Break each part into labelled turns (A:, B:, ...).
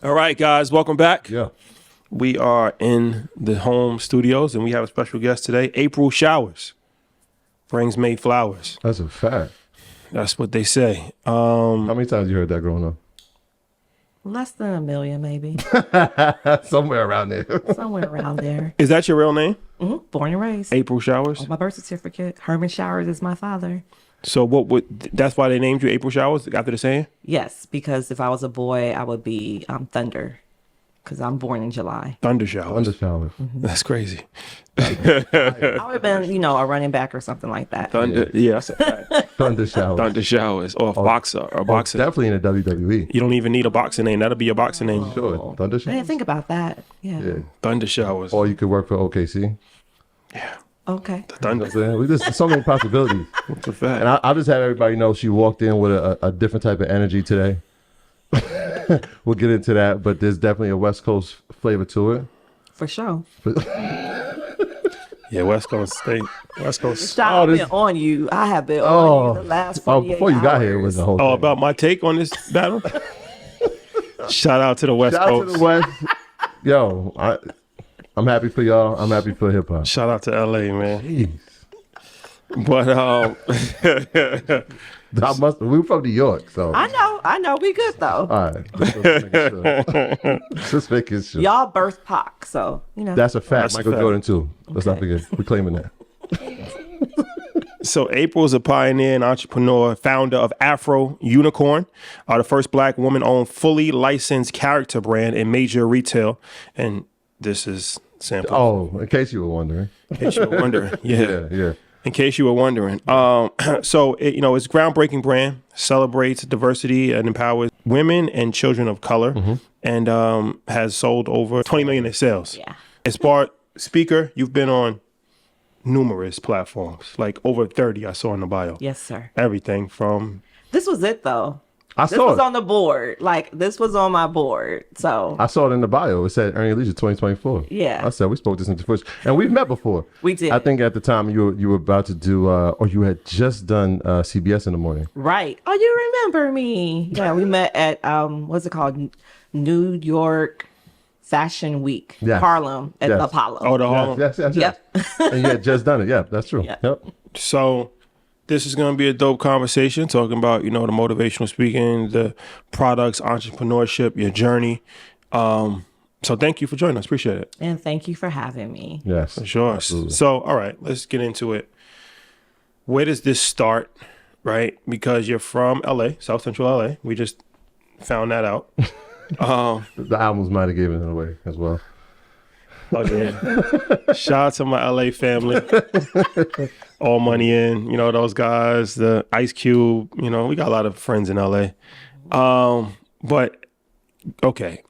A: All right, guys, welcome back.
B: Yeah.
A: We are in the home studios, and we have a special guest today. April showers brings May flowers.
B: That's a fact.
A: That's what they say.
B: How many times you heard that growing
C: Less than a million, maybe.
B: up? Somewhere around there.
C: Somewhere around there.
A: Is that your real name?
C: Born and raised.
A: April Showers?
C: On my birth certificate. Herman Showers is my father.
A: So that's why they named you April Showers after the saying?
C: Yes, because if I was a boy, I would be Thunder. Because I'm born in July.
A: Thunder Showers.
B: Thunder showers.
A: That's crazy.
C: I would have been, a running back or something like that.
A: Thunder, yeah, that's a fact.
B: Thunder showers.
A: Thunder Showers, or a boxer, or boxing.
B: Definitely in the WWE.
A: You don't even need a boxing name. That'll be your boxing name.
B: Sure. Thunder
C: I
B: showers.
C: didn't think about that. Yeah.
A: Thunder Showers.
B: Or you could work for OKC.
A: Yeah.
C: Okay.
B: You know
A: Thunder.
B: what I'm saying? There's so many possibilities.
A: That's a fact.
B: And I'll just have everybody know she walked in with a different type of energy today. We'll get into that, but there's definitely a West Coast flavor to it.
C: For sure.
A: Yeah, West Coast State. West Coast.
C: I've been on you. I have been on you the last 48
B: before you got here
C: hours.
B: was the whole
A: Oh,
B: thing.
A: about my take on this battle? Shout out to the West
B: Shout out
A: Coast.
B: to the West. Yo, I'm happy for y'all. I'm happy for hip hop.
A: Shout out to LA, man.
B: Jeez.
A: But
B: We're from New York, so
C: I know. We good, though.
B: all right. Just making sure.
C: Y'all birth Pac, so,
B: That's a fact.
A: That's a
B: Michael
A: fact.
B: Jordan too. Let's not
C: Okay.
B: forget. We're claiming that.
A: so April's a pioneer and entrepreneur, founder of Afro Unicorn, the first black woman-owned fully licensed character brand in major retail. And this is sample.
B: Oh, in case you were wondering.
A: In case you were wondering. Yeah.
B: Yeah.
A: In case you were wondering. So, it's a groundbreaking brand, celebrates diversity and empowers women and children of color, and has sold over 20 million in sales.
C: Yeah.
A: As part speaker, you've been on numerous platforms, like over 30 I saw in the bio.
C: Yes, sir.
A: Everything from...
C: This was it, though.
B: I
C: This
B: saw
C: was
B: it.
C: on the board. Like, this was on my board. So,
B: I saw it in the bio. It said Earning Leisure 2024.
C: Yeah.
B: I said we spoke this into first, and we've met before.
C: We did.
B: I think at the time you were about to do, or you had just done CBS in the morning.
C: right. Oh, you remember me. Yeah, we met at, what's it called? New York Fashion Week.
B: Yes.
C: Harlem at
B: Yes.
C: the Apollo.
A: Oh, the Harlem.
B: Yes.
C: Yep.
B: And you had just done it. Yeah, that's true.
C: Yeah.
B: Yep.
A: So this is going to be a dope conversation talking about, the motivational speaking, the products, entrepreneurship, your journey. So thank you for joining us. Appreciate it.
C: And thank you for having me.
B: Yes.
A: For sure.
B: Absolutely.
A: So, all right, let's get into it. Where does this start, right? Because you're from LA, South Central LA. We just found that out.
B: The albums might have given it away as well.
A: Oh, yeah. Shout out to my LA family. All Money In, those guys, the Ice Cube, we got a lot of friends in LA. But, okay,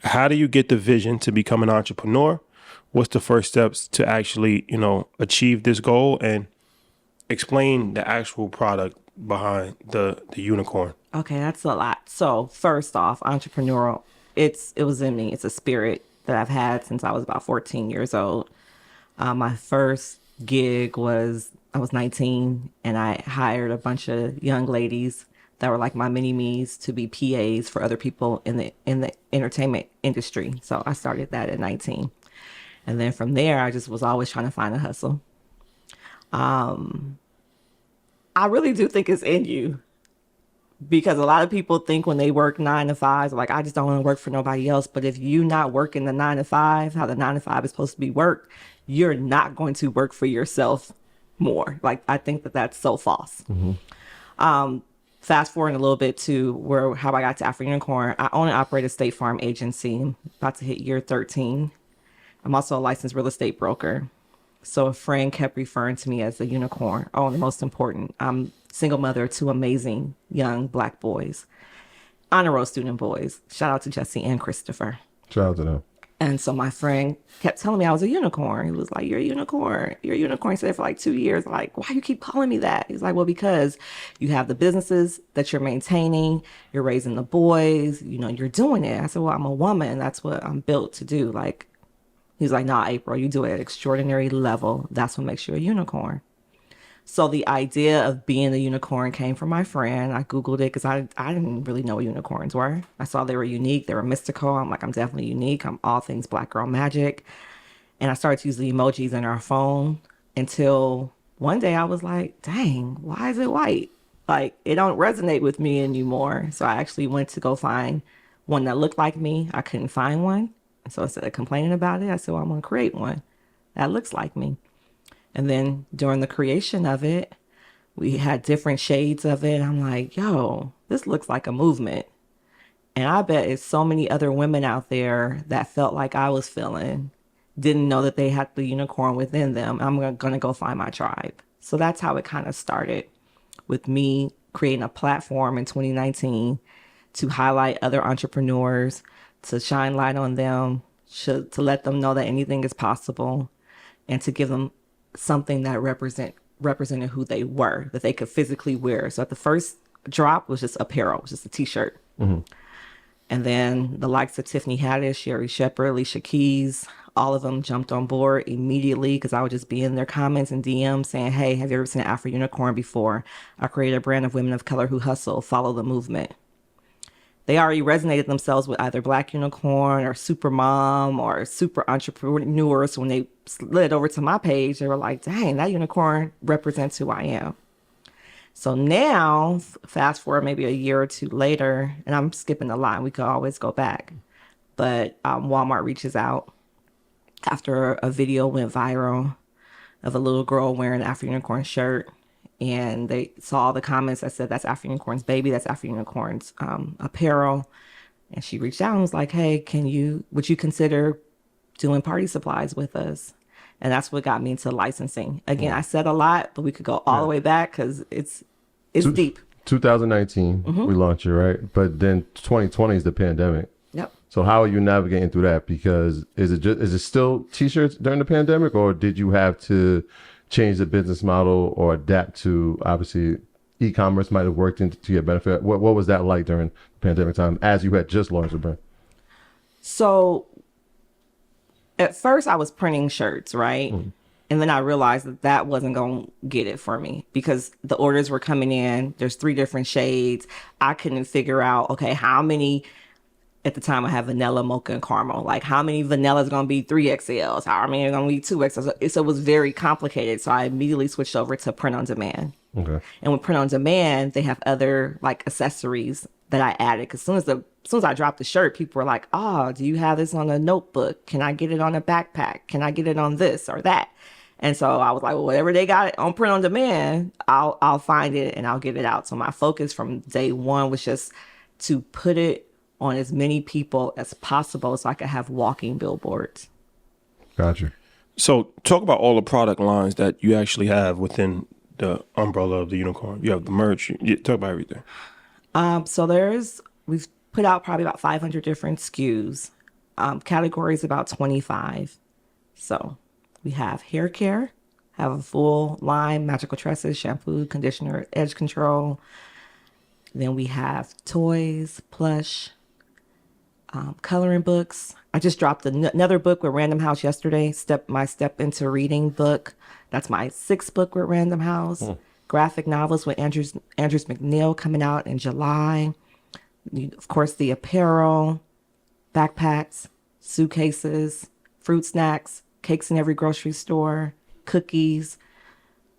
A: how do you get the vision to become an entrepreneur? What's the first steps to actually, achieve this goal, and explain the actual product behind the unicorn?
C: Okay, that's a lot. So first off, entrepreneurial, it was in me. It's a spirit that I've had since I was about 14 years old. My first gig was, I was 19, and I hired a bunch of young ladies that were like my mini-me's to be PAs for other people in the entertainment industry. So I started that at 19. And then from there, I just was always trying to find a hustle. I really do think it's in you. Because a lot of people think when they work 9 to 5, like, I just don't want to work for nobody else. But if you not working the 9 to 5, how the 9 to 5 is supposed to be worked, you're not going to work for yourself more. Like, I think that that's so false. Fast forward a little bit to how I got to Afro Unicorn. I own and operate a State Farm agency. I'm about to hit year 13. I'm also a licensed real estate broker. So a friend kept referring to me as a unicorn. Oh, and the most important, I'm single mother of 2 amazing young Black boys, honor roll student boys. Shout out to Jesse and Christopher.
B: Shout out to them.
C: And so my friend kept telling me I was a unicorn. He was like, "You're a unicorn. You're a unicorn." He said it for like 2 years. I'm like, why you keep calling me that? He's like, well, because you have the businesses that you're maintaining, you're raising the boys, you're doing it. I said, well, I'm a woman. That's what I'm built to do. Like, he's like, nah, April, you do it at an extraordinary level. That's what makes you a unicorn. So the idea of being a unicorn came from my friend. I Googled it because I didn't really know what unicorns were. I saw they were unique. They were mystical. I'm like, I'm definitely unique. I'm all things Black girl magic. And I started to use the emojis in our phone until one day I was like, dang, why is it white? Like, it don't resonate with me anymore. So I actually went to go find one that looked like me. I couldn't find one. So instead of complaining about it, I said, well, I'm going to create one that looks like me. And then during the creation of it, we had different shades of it. I'm like, yo, this looks like a movement. And I bet it's so many other women out there that felt like I was feeling, didn't know that they had the unicorn within them. I'm going to go find my tribe. So that's how it kind of started, with me creating a platform in 2019 to highlight other entrepreneurs, to shine light on them, to let them know that anything is possible, and to give them something that represented who they were, that they could physically wear. So at the first drop was just apparel, just a t-shirt. Mm-hmm. And then the likes of Tiffany Haddish, Sherry Shepherd, Alicia Keys, all of them jumped on board immediately because I would just be in their comments and DMs saying, hey, have you ever seen an Afro Unicorn before? I created a brand of women of color who hustle, follow the movement. They already resonated themselves with either Black Unicorn or Super Mom or Super Entrepreneur. So when they slid over to my page, they were like, dang, that unicorn represents who I am. So now, fast forward maybe a year or two later, and I'm skipping a lot, we could always go back. But Walmart reaches out after a video went viral of a little girl wearing an Afro Unicorn shirt. And they saw the comments that said, that's Afro Unicorn's baby, that's Afro Unicorn's apparel. And she reached out and was like, hey, would you consider doing party supplies with us? And that's what got me into licensing. Again, I said a lot, but we could go all the way back because it's deep.
B: 2019, we launched it, right? But then 2020 is the pandemic.
C: Yep.
B: So how are you navigating through that? Because is it still t-shirts during the pandemic, or did you have to change the business model or adapt to, obviously, e-commerce might have worked into your benefit? What was that like during the pandemic time as you had just launched the brand?
C: So at first I was printing shirts, right? Mm. And then I realized that wasn't going to get it for me because the orders were coming in. There's 3 different shades. I couldn't figure out, okay, how many. At the time, I had vanilla, mocha, and caramel. Like, how many vanilla is going to be 3XLs? How many are going to be 2XLs? So it was very complicated. So I immediately switched over to print on demand. Okay. And with print on demand, they have other like accessories that I added. Because as soon as I dropped the shirt, people were like, "Oh, do you have this on a notebook? Can I get it on a backpack? Can I get it on this or that?" And so I was like, well, whatever they got on print on demand, I'll find it and I'll get it out. So my focus from day one was just to put it on as many people as possible so I could have walking billboards.
B: Gotcha. So
A: talk about all the product lines that you actually have within the umbrella of the unicorn. You have the merch. You talk about everything.
C: So we've put out probably about 500 different SKUs. Categories about 25. So we have hair care, have a full line, magical tresses, shampoo, conditioner, edge control. Then we have toys, plush, coloring books. I just dropped another book with Random House yesterday. My Step Into Reading book. That's my 6th book with Random House. Graphic novels with Andrews McNeil coming out in July. Of course, the apparel, backpacks, suitcases, fruit snacks, cakes in every grocery store, cookies.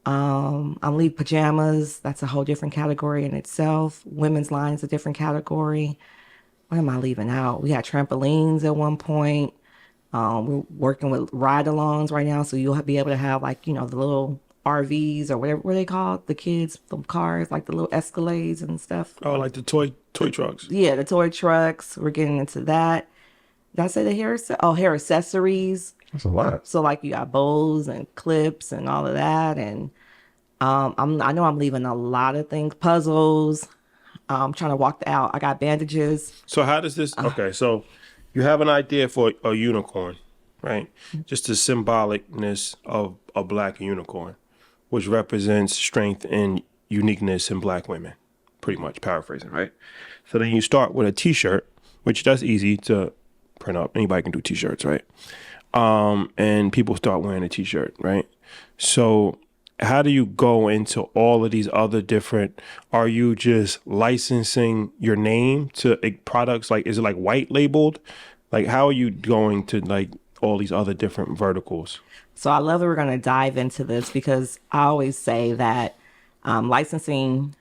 C: I'm leave pajamas. That's a whole different category in itself. Women's line is a different category. What am I leaving out? We had trampolines at one point. We're working with ride-alongs right now, so you'll be able to have the little RVs or whatever they call the kids, the cars, like the little Escalades and stuff.
A: Oh, like the toy trucks.
C: Yeah, the toy trucks. We're getting into that. Did I say the hair? Hair accessories.
B: That's a lot.
C: So you got bows and clips and all of that, and I know I'm leaving a lot of things. Puzzles. I'm trying to walk out. I got bandages.
A: So how does this? Okay, so you have an idea for a unicorn, right? Just the symbolicness of a Black unicorn, which represents strength and uniqueness in Black women, pretty much paraphrasing, right? So then you start with a T-shirt, which that's easy to print up. Anybody can do T-shirts, right? And people start wearing a T-shirt, right? So how do you go into all of these other different, are you just licensing your name to products? Like, is it like white labeled? Like, how are you going to like all these other different verticals?
C: So I love that we're going to dive into this because I always say that licensing,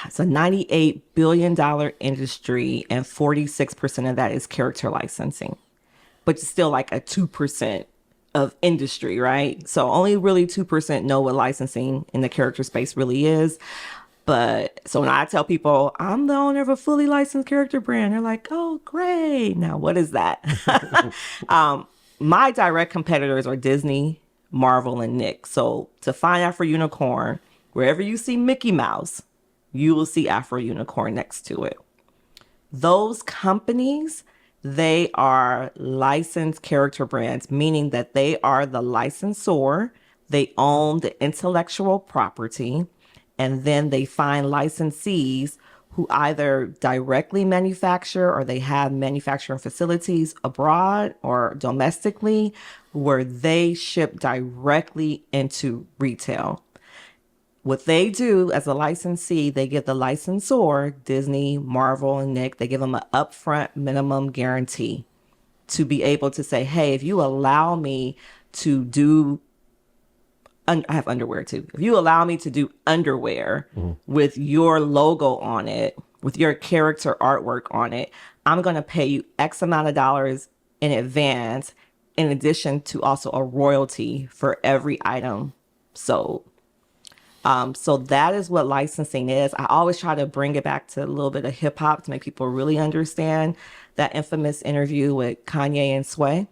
C: it's a $98 billion industry and 46% of that is character licensing, but it's still like a 2% of industry, right? So only really 2% know what licensing in the character space really is. But so when I tell people I'm the owner of a fully licensed character brand, they're like, oh, great. Now, what is that? My direct competitors are Disney, Marvel, and Nick. So to find Afro Unicorn, wherever you see Mickey Mouse, you will see Afro Unicorn next to it. Those companies, they are licensed character brands, meaning that they are the licensor, they own the intellectual property, and then they find licensees who either directly manufacture or they have manufacturing facilities abroad or domestically where they ship directly into retail. What they do as a licensee, they give the licensor, Disney, Marvel, and Nick, they give them an upfront minimum guarantee to be able to say, hey, if you allow me to do, I have underwear too. If you allow me to do underwear with your logo on it, with your character artwork on it, I'm going to pay you X amount of dollars in advance, in addition to also a royalty for every item sold. So that is what licensing is. I always try to bring it back to a little bit of hip hop to make people really understand that infamous interview with Kanye and Sway.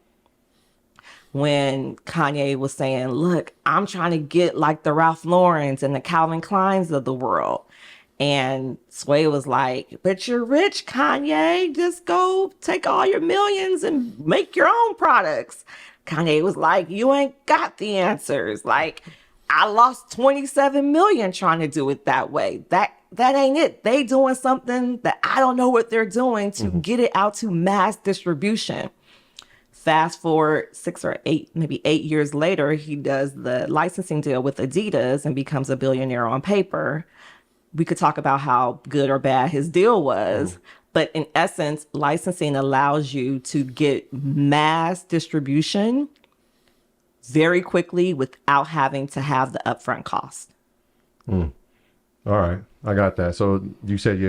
C: When Kanye was saying, look, I'm trying to get like the Ralph Laurens and the Calvin Kleins of the world. And Sway was like, but you're rich, Kanye. Just go take all your millions and make your own products. Kanye was like, you ain't got the answers. Like, I lost 27 million trying to do it that way. That ain't it. They doing something that I don't know what they're doing to get it out to mass distribution. Fast forward 6 or 8, maybe 8 years later, he does the licensing deal with Adidas and becomes a billionaire on paper. We could talk about how good or bad his deal was. But in essence, licensing allows you to get mass distribution very quickly without having to have the upfront cost.
B: All right. I got that. So you said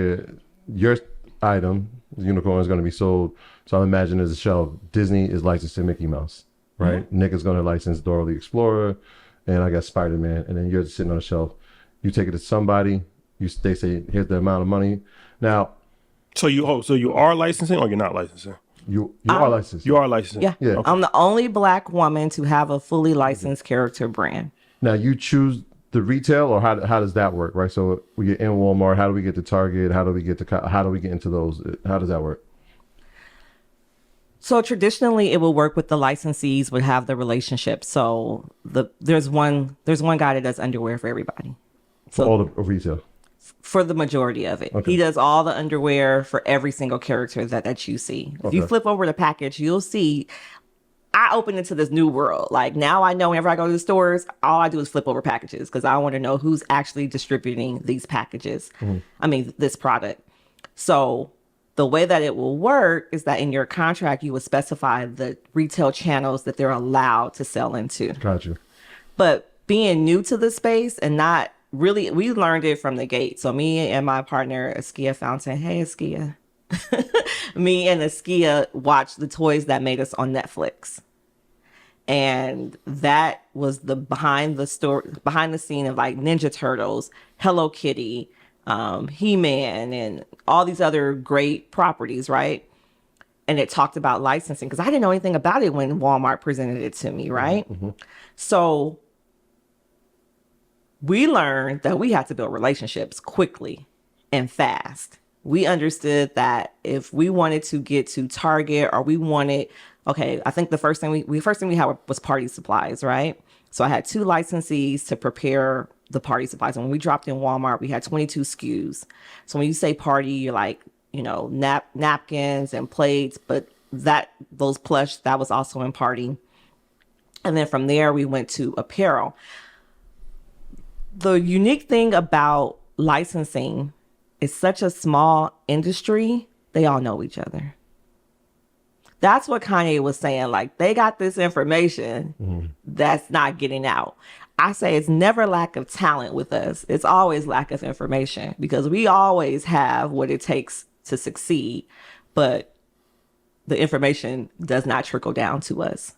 B: your item, the unicorn, is going to be sold. So I imagine there's a shelf. Disney is licensed to Mickey Mouse, right? Nick is going to license Dora the Explorer, and I guess Spider-Man. And then you're just sitting on a shelf. You take it to somebody. They say, here's the amount of money. Now,
A: So you are licensing or you're not licensing?
B: you are licensed.
A: You are licensing.
C: Yeah.
B: Yeah.
C: I'm the only Black woman to have a fully licensed character brand.
B: Now you choose the retail, or how does that work, right? So we get in Walmart. How do we get to Target? How do we get into those? How does that work?
C: So traditionally, it will work with the licensees would have the relationship. So there's one guy that does underwear for everybody.
B: For all the retail.
C: For the majority of it.
B: Okay.
C: He does all the underwear for every single character that you see. If you flip over the package, you'll see I opened into this new world. Like now I know whenever I go to the stores, all I do is flip over packages because I want to know who's actually distributing these packages. I mean, this product. So the way that it will work is that in your contract, you would specify the retail channels that they're allowed to sell into.
B: Gotcha.
C: But being new to the space and not really, we learned it from the gate. So me and my partner, Askia Fountain, hey Askia. Me and Askia watched the toys that made us on Netflix. And that was the behind the scene of like Ninja Turtles, Hello Kitty, He-Man, and all these other great properties, right? And it talked about licensing because I didn't know anything about it when Walmart presented it to me, right? So we learned that we had to build relationships quickly and fast. We understood that if we wanted to get to Target or we wanted, okay, I think the first thing we had was party supplies, right? So I had 2 licensees to prepare the party supplies. And when we dropped in Walmart, we had 22 SKUs. So when you say party, you're like, you know, napkins and plates, but those plush, that was also in party. And then from there, we went to apparel. The unique thing about licensing is such a small industry, they all know each other. That's what Kanye was saying. Like, they got this information that's not getting out. I say it's never lack of talent with us. It's always lack of information, because we always have what it takes to succeed, but the information does not trickle down to us.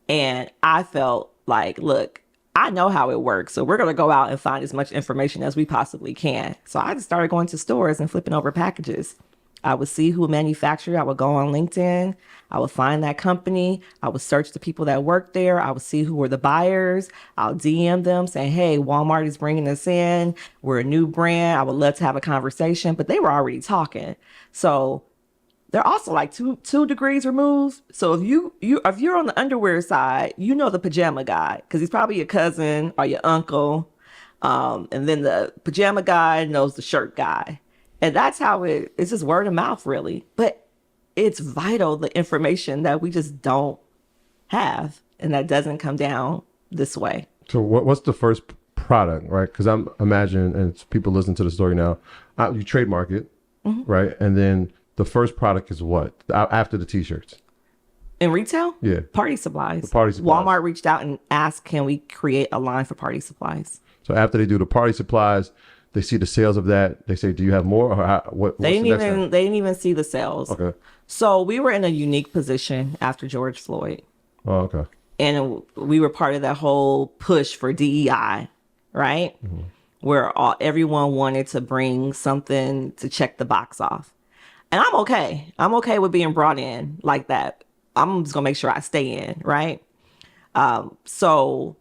C: And I felt like, look, I know how it works, so we're going to go out and find as much information as we possibly can. So I just started going to stores and flipping over packages. I would see who manufactured. I would go on LinkedIn. I would find that company. I would search the people that worked there. I would see who were the buyers. I'll DM them saying, hey, Walmart is bringing us in. We're a new brand. I would love to have a conversation. But they were already talking. So they're also like two degrees removed. So if you're on the underwear side, you know the pajama guy, because he's probably your cousin or your uncle. And then the pajama guy knows the shirt guy. And that's how it's just word of mouth, really. But it's vital, the information that we just don't have, and that doesn't come down this way.
B: So what's the first product, right? Because I'm imagining, and people listen to the story now, you trademark it, right? And then the first product is what? After the t-shirts?
C: In retail?
B: Yeah.
C: Party supplies.
B: The party supplies.
C: Walmart reached out and asked, can we create a line for party supplies?
B: So after they do the party supplies, they see the sales of that. They say, do you have more? Or
C: They didn't even see the sales.
B: Okay.
C: So we were in a unique position after George Floyd.
B: Oh, okay.
C: And we were part of that whole push for DEI, right? Where everyone wanted to bring something to check the box off. And I'm okay. I'm okay with being brought in like that. I'm just going to make sure I stay in, right? So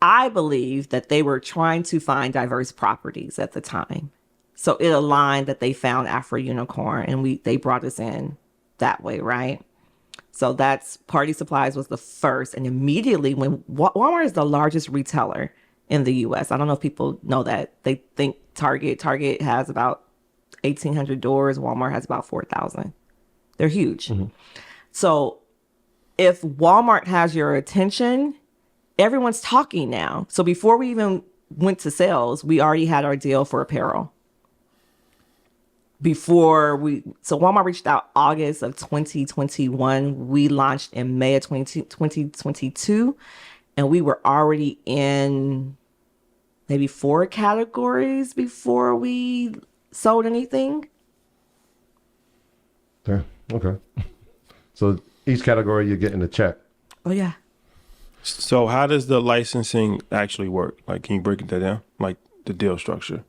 C: I believe that they were trying to find diverse properties at the time. So it aligned that they found Afro Unicorn, and they brought us in that way, right? So that's party supplies was the first. And immediately, when Walmart is the largest retailer in the US, I don't know if people know that. They think Target has about 1,800 doors. Walmart has about 4,000. They're huge. So if Walmart has your attention, everyone's talking now. So before we even went to sales, we already had our deal for apparel. So Walmart reached out August of 2021. We launched in May of 2022, and we were already in maybe 4 categories before we sold anything.
B: Yeah. Okay. So each category you're getting a check.
C: Oh yeah.
A: So how does the licensing actually work? Like, can you break that down? Like the deal structure?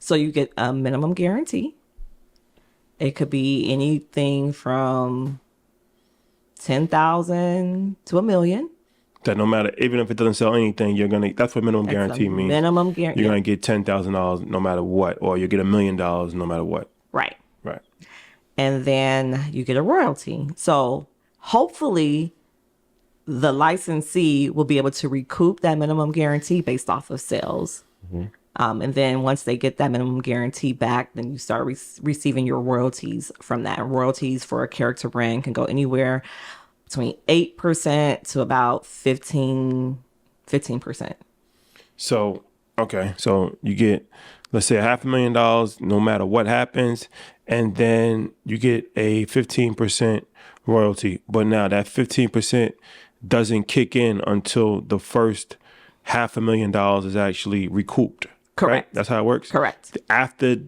C: So you get a minimum guarantee. It could be anything from 10,000 to $1 million.
A: That no matter, even if it doesn't sell anything, that's what minimum guarantee means.
C: Minimum guarantee.
A: You're gonna get $10,000 no matter what, or you get $1 million no matter what.
C: Right.
A: Right.
C: And then you get a royalty. So hopefully the licensee will be able to recoup that minimum guarantee based off of sales. And then once they get that minimum guarantee back, then you start receiving your royalties from that. Royalties for a character brand can go anywhere between 8% to about 15%.
A: So, okay. So you get, let's say, $500,000 no matter what happens, and then you get a 15% royalty. But now that 15% doesn't kick in until the first $500,000 is actually recouped.
C: Correct.
A: Right? That's how it works?
C: Correct.
A: After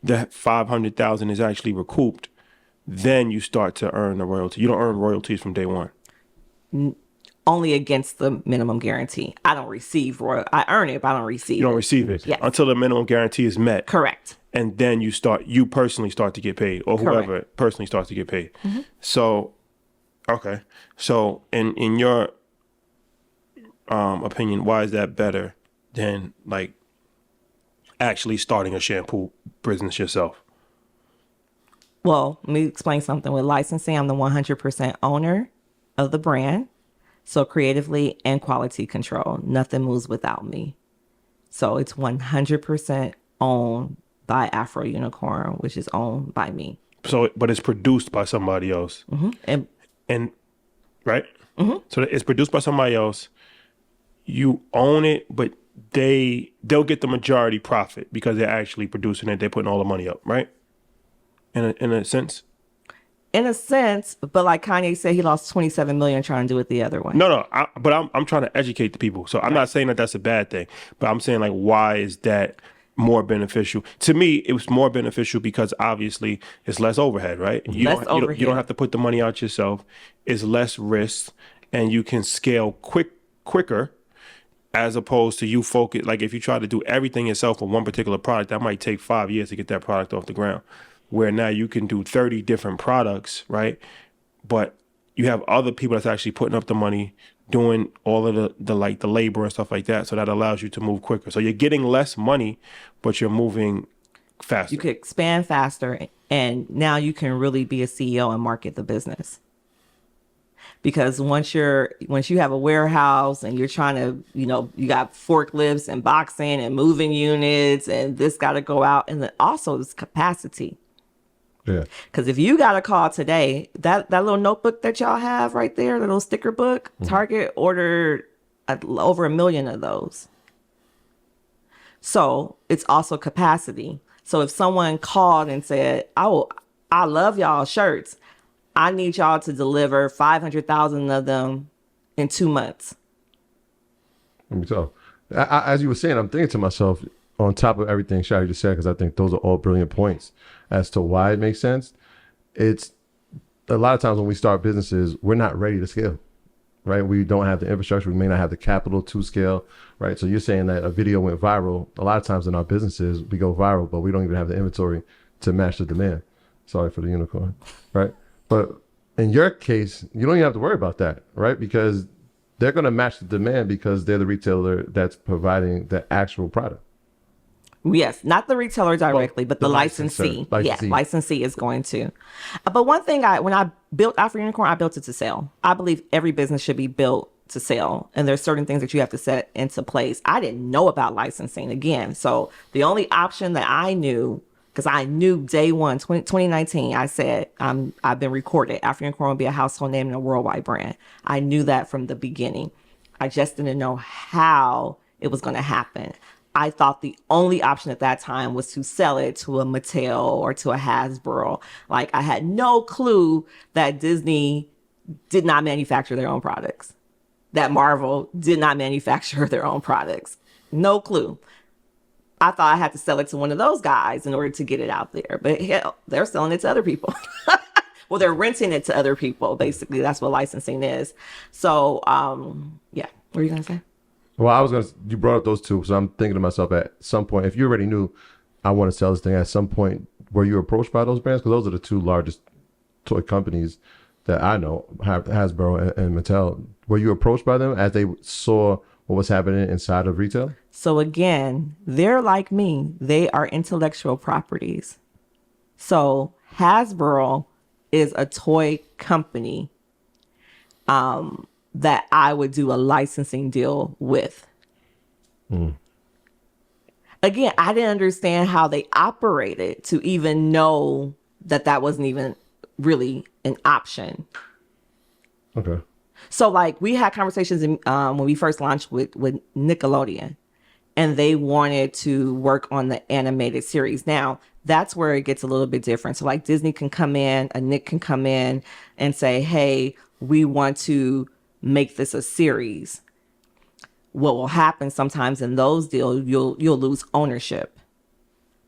A: the $500,000 is actually recouped, then you start to earn the royalty. You don't earn royalties from day one.
C: Only against the minimum guarantee. I don't receive I earn it, but I don't receive it.
A: You don't receive it
C: Yes.
A: until the minimum guarantee is met.
C: Correct.
A: And then you personally start to get paid, or whoever personally starts to get paid. So, okay. So in your opinion, why is that better than like actually starting a shampoo business yourself?
C: Well, let me explain something. With licensing, I'm the 100% owner of the brand. So creatively and quality control, nothing moves without me. So it's 100% owned by Afro Unicorn, which is owned by me.
A: So, but it's produced by somebody else. And right? So it's produced by somebody else. You own it, but they'll get the majority profit because they're actually producing it. They're putting all the money up, right? In a sense.
C: In a sense, but like Kanye said, he lost 27 million trying to do it the other way.
A: No, but I'm trying to educate the people. So I'm not saying that that's a bad thing, but I'm saying like, why is that more beneficial? To me, it was more beneficial because obviously it's less overhead, right? You don't have to put the money out yourself. It's less risk, and you can scale quicker, as opposed to you focus. Like if you try to do everything yourself for one particular product, that might take 5 years to get that product off the ground. Where now you can do 30 different products, right? But you have other people that's actually putting up the money, doing all of the labor and stuff like that. So that allows you to move quicker. So you're getting less money, but you're moving faster.
C: You could expand faster, and now you can really be a CEO and market the business. Because once you have a warehouse and you're trying to, you got forklifts and boxing and moving units, and this got to go out, and then also this capacity.
B: Yeah.
C: Because if you got a call today, that little notebook that y'all have right there, the little sticker book, Target ordered over 1 million of those. So it's also capacity. So if someone called and said, "Oh, I love y'all shirts. I need y'all to deliver 500,000 of them in 2 months."
B: Let me tell. As you were saying, I'm thinking to myself, on top of everything Shari just said, because I think those are all brilliant points as to why it makes sense. It's a lot of times when we start businesses, we're not ready to scale, right? We don't have the infrastructure. We may not have the capital to scale, right? So you're saying that a video went viral. A lot of times in our businesses, we go viral, but we don't even have the inventory to match the demand. Sorry for the unicorn, right? But in your case, you don't even have to worry about that, right? Because they're going to match the demand because they're the retailer that's providing the actual product.
C: Yes, not the retailer directly, but the licensee. Yeah, licensee is going to. But one thing, when I built Afro Unicorn, I built it to sell. I believe every business should be built to sell. And there's certain things that you have to set into place. I didn't know about licensing again. So the only option that I knew, because I knew day one, 2019, I said, I've been recorded. Afro Unicorn will be a household name and a worldwide brand. I knew that from the beginning. I just didn't know how it was going to happen. I thought the only option at that time was to sell it to a Mattel or to a Hasbro. Like, I had no clue that Disney did not manufacture their own products, that Marvel did not manufacture their own products. No clue. I thought I had to sell it to one of those guys in order to get it out there. But hell, they're selling it to other people. Well, they're renting it to other people. Basically, that's what licensing is. So, yeah. What were you going to say?
B: Well, you brought up those two, so I'm thinking to myself at some point, if you already knew I want to sell this thing, at some point, were you approached by those brands? Because those are the two largest toy companies that I know, Hasbro and Mattel. Were you approached by them as they saw what was happening inside of retail?
C: So again, they're like me. They are intellectual properties. So Hasbro is a toy company that I would do a licensing deal with. Again, I didn't understand how they operated to even know that wasn't even really an option.
B: Okay.
C: So like we had conversations when we first launched with Nickelodeon, and they wanted to work on the animated series. Now, that's where it gets a little bit different. So like Disney can come in, a Nick can come in and say, hey, we want to make this a series. What will happen sometimes in those deals, you'll lose ownership.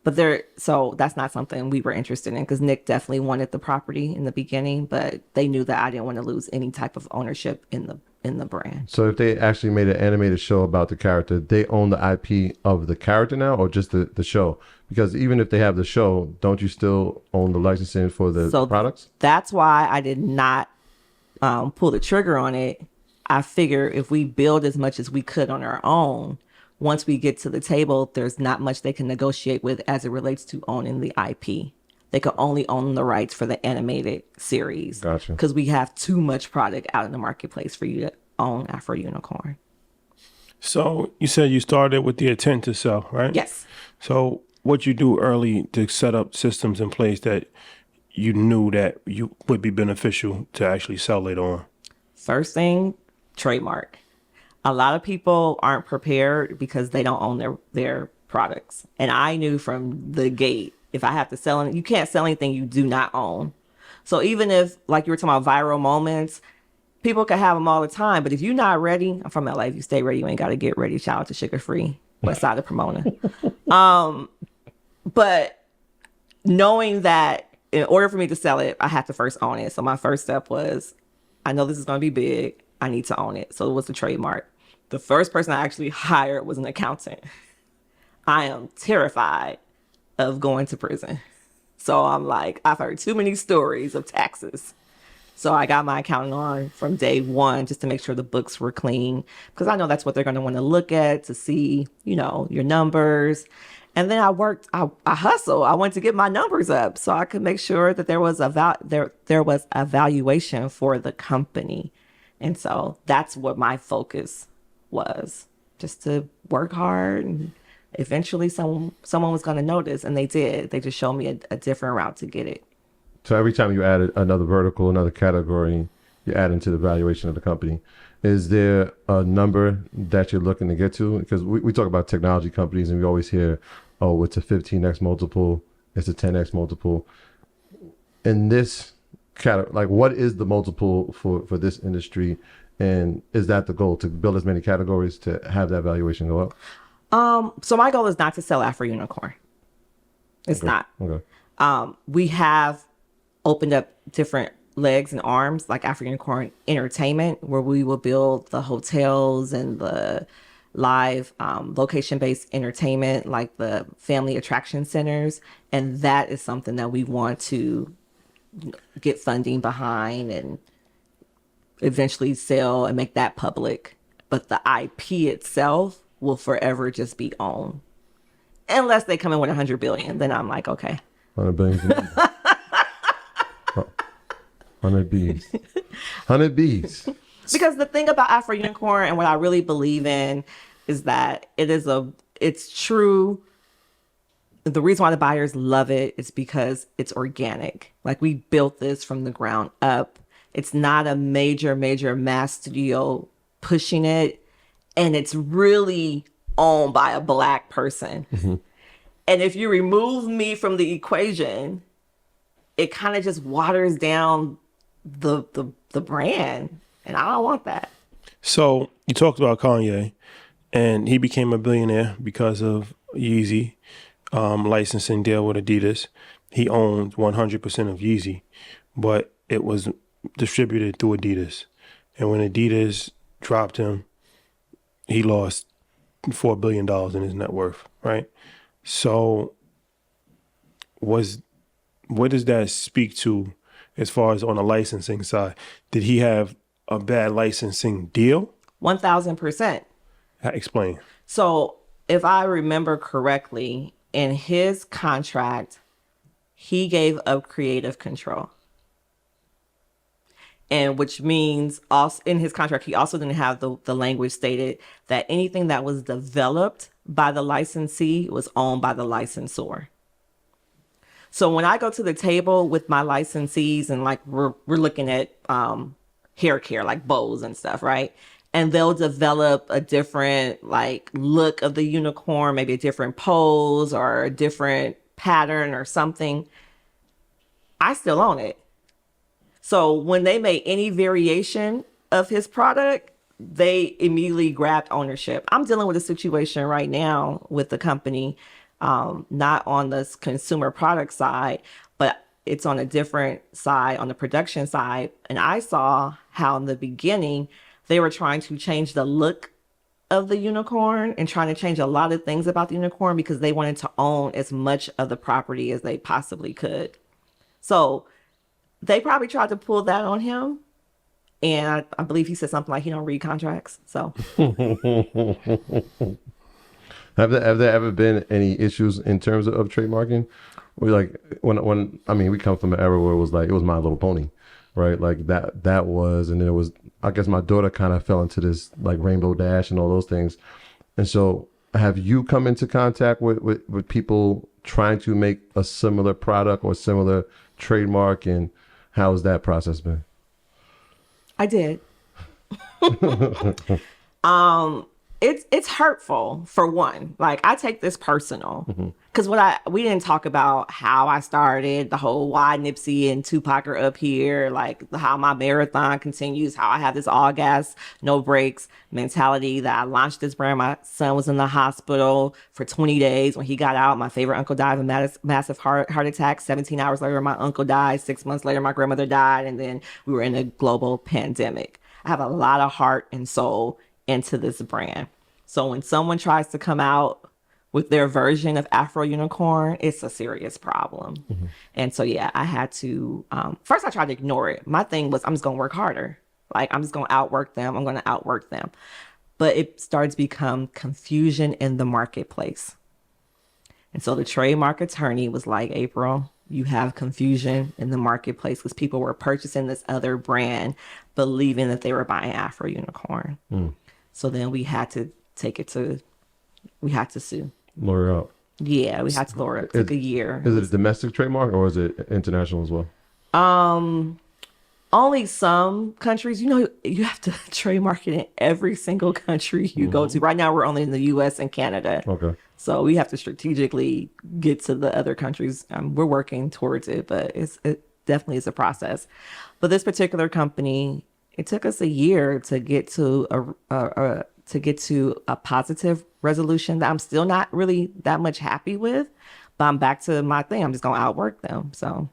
C: But so that's not something we were interested in, because Nick definitely wanted the property in the beginning, but they knew that I didn't want to lose any type of ownership in the brand.
B: So if they actually made an animated show about the character, they own the IP of the character now, or just the show? Because even if they have the show, don't you still own the licensing for the products?
C: That's why I did not pull the trigger on it. I figure if we build as much as we could on our own, once we get to the table, there's not much they can negotiate with as it relates to owning the IP. They can only own the rights for the animated series.
B: Gotcha.
C: Because we have too much product out in the marketplace for you to own Afro Unicorn.
A: So you said you started with the intent to sell, right?
C: Yes.
A: So what you do early to set up systems in place that you knew that you would be beneficial to actually sell later on?
C: First thing, trademark. A lot of people aren't prepared because they don't own their products. And I knew from the gate, if I have to sell it, you can't sell anything you do not own. So even if, like you were talking about viral moments, people can have them all the time. But if you're not ready, I'm from LA. If you stay ready, you ain't got to get ready. Shout out to Sugar Free, West Side of Pomona. But knowing that in order for me to sell it, I have to first own it. So my first step was, I know this is going to be big. I need to own it. So it was the trademark. The first person I actually hired was an accountant. I am terrified of going to prison. So I'm like, I've heard too many stories of taxes. So I got my accountant on from day one just to make sure the books were clean, because I know that's what they're going to want to look at to see, your numbers. And then I hustle. I went to get my numbers up so I could make sure that there was a valuation for the company. And so that's what my focus was, just to work hard, and eventually someone was going to notice, and they did. They just showed me a different route to get it.
B: So every time you add another vertical, another category, you add into the valuation of the company. Is there a number that you're looking to get to? Because we talk about technology companies and we always hear, oh, it's a 15x multiple, it's a 10x multiple. In this category, like, what is the multiple for this industry? And is that the goal, to build as many categories to have that valuation go up?
C: So my goal is not to sell Afro Unicorn. It's not.
B: Okay.
C: We have opened up different legs and arms, like Afro Unicorn Entertainment, where we will build the hotels and the live location-based entertainment, like the family attraction centers. And that is something that we want to get funding behind and eventually sell and make that public. But the IP itself will forever just be owned. Unless they come in with 100 billion, then I'm like, okay.
B: 100 billion. 100 bees. 100 bees.
C: Because the thing about Afro Unicorn and what I really believe in is that it's true. The reason why the buyers love it is because it's organic. Like, we built this from the ground up. It's not a major mass studio pushing it. And it's really owned by a Black person. Mm-hmm. And if you remove me from the equation, it kind of just waters down the brand. And I don't want that.
A: So you talked about Kanye, and he became a billionaire because of Yeezy licensing deal with Adidas. He owned 100% of Yeezy, but it was distributed through Adidas. And when Adidas dropped him, he lost $4 billion in his net worth, right? So what does that speak to as far as on the licensing side? Did he have a bad licensing deal?
C: 1,000%.
A: Explain.
C: So if I remember correctly, in his contract, he gave up creative control. And which means also in his contract, he also didn't have the language stated that anything that was developed by the licensee was owned by the licensor. So when I go to the table with my licensees and like we're looking at hair care, like bows and stuff, right? And they'll develop a different like look of the unicorn, maybe a different pose or a different pattern or something. I still own it. So when they made any variation of his product, they immediately grabbed ownership. I'm dealing with a situation right now with the company, not on the consumer product side, but it's on a different side, on the production side. And I saw how in the beginning, they were trying to change the look of the unicorn and trying to change a lot of things about the unicorn because they wanted to own as much of the property as they possibly could. So they probably tried to pull that on him. And I believe he said something like he don't read contracts. So
B: have there ever been any issues in terms of trademarking? We like when I mean, we come from an era where it was My Little Pony, right? Like that was, and then it was, I guess my daughter kind of fell into this like Rainbow Dash and all those things. And so have you come into contact with people trying to make a similar product or similar trademark, and how has that process been?
C: I did. It's hurtful for one. Like I take this personal because we didn't talk about how I started, the whole why Nipsey and Tupac are up here, like how my marathon continues, how I have this all gas, no brakes mentality that I launched this brand. My son was in the hospital for 20 days. When he got out, my favorite uncle died of a massive heart attack. 17 hours later, my uncle died. 6 months later, my grandmother died. And then we were in a global pandemic. I have a lot of heart and soul into this brand. So when someone tries to come out with their version of Afro Unicorn, it's a serious problem. And so, yeah, I had to, first I tried to ignore it. My thing was, I'm just going to work harder. Like, I'm just going to outwork them. I'm going to outwork them. But it started to become confusion in the marketplace. And so the trademark attorney was like, April, you have confusion in the marketplace because people were purchasing this other brand, believing that they were buying Afro Unicorn. So then we had to sue.
B: Lawyer out.
C: Yeah, we had to lawyer it. It took a year.
B: Is it a domestic trademark or is it international as well?
C: Only some countries. You have to trademark it in every single country you go to. Right now, we're only in the U.S. and Canada.
B: Okay.
C: So we have to strategically get to the other countries. We're working towards it, but it definitely is a process. But this particular company, it took us a year to get to a positive resolution that I'm still not really that much happy with. But I'm back to my thing. I'm just gonna outwork them.
A: So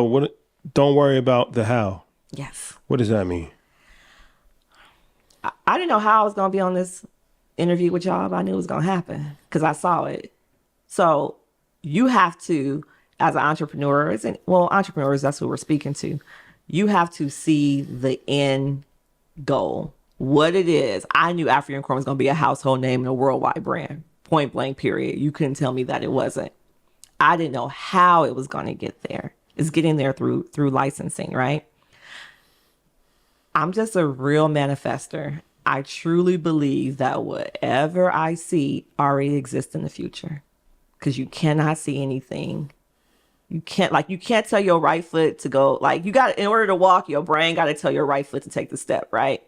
A: what? Don't worry about the how.
C: Yes.
A: What does that mean?
C: I didn't know how I was gonna be on this interview with y'all, but I knew it was gonna happen because I saw it. So you have to, as an entrepreneur, entrepreneurs, that's who we're speaking to. You have to see the end goal, what it is. I knew Afro Unicorn was going to be a household name and a worldwide brand, point blank, period. You couldn't tell me that it wasn't. I didn't know how it was going to get there. It's getting there through licensing, right? I'm just a real manifester. I truly believe that whatever I see already exists in the future because you cannot see anything. You can't tell your right foot to go, in order to walk, your brain got to tell your right foot to take the step, right?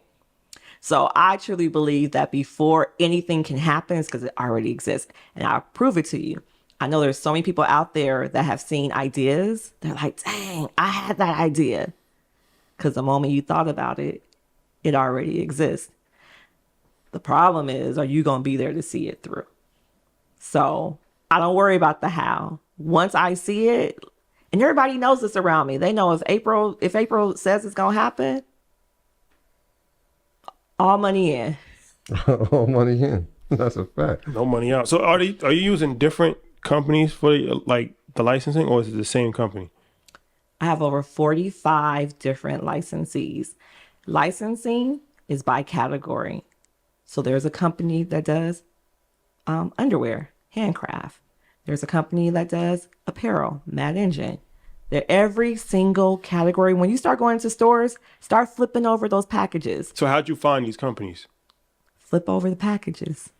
C: So I truly believe that before anything can happen, it's because it already exists. And I'll prove it to you. I know there's so many people out there that have seen ideas. They're like, dang, I had that idea. Because the moment you thought about it, it already exists. The problem is, are you going to be there to see it through? So I don't worry about the how. Once I see it, and everybody knows this around me. They know if April says it's going to happen, all money in.
B: All money in. That's a fact.
A: No money out. So are you using different companies for the licensing, or is it the same company?
C: I have over 45 different licensees. Licensing is by category. So there's a company that does underwear, handcraft. There's a company that does apparel, Mad Engine. They're every single category. When you start going to stores, start flipping over those packages.
A: So how'd you find these companies?
C: Flip over the packages.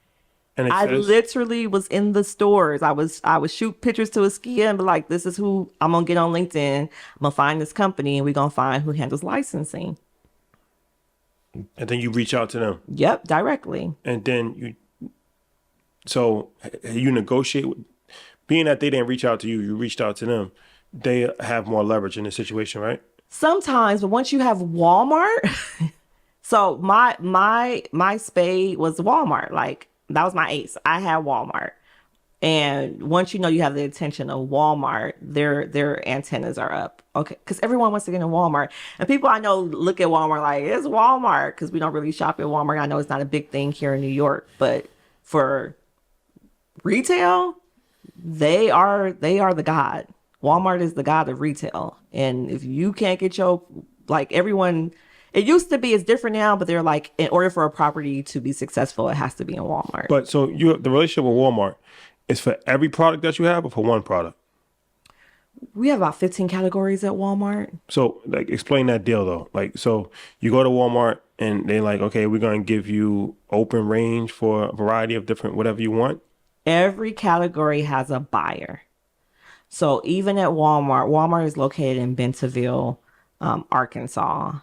A: And
C: I literally was in the stores. I would shoot pictures to Askia and be like, this is who I'm going to get on LinkedIn. I'm going to find this company and we're going to find who handles licensing.
A: And then you reach out to them.
C: Yep, directly.
A: And then you negotiate with, being that they didn't reach out to you, you reached out to them. They have more leverage in this situation, right?
C: Sometimes, but once you have Walmart, so my spade was Walmart. Like that was my ace. I had Walmart. And once you have the attention of Walmart, their antennas are up. Okay, because everyone wants to get in Walmart. And people I know look at Walmart like, it's Walmart, because we don't really shop at Walmart. I know it's not a big thing here in New York, but for retail, they are the god. Walmart is the god of retail. And if you can't get everyone, it used to be, it's different now, but they're like, in order for a property to be successful, it has to be in Walmart.
A: But so the relationship with Walmart is for every product that you have or for one product?
C: We have about 15 categories at Walmart.
A: So explain that deal though. So you go to Walmart and they're like, okay, we're going to give you open range for a variety of different, whatever you want.
C: Every category has a buyer. So even at Walmart is located in Bentonville, Arkansas.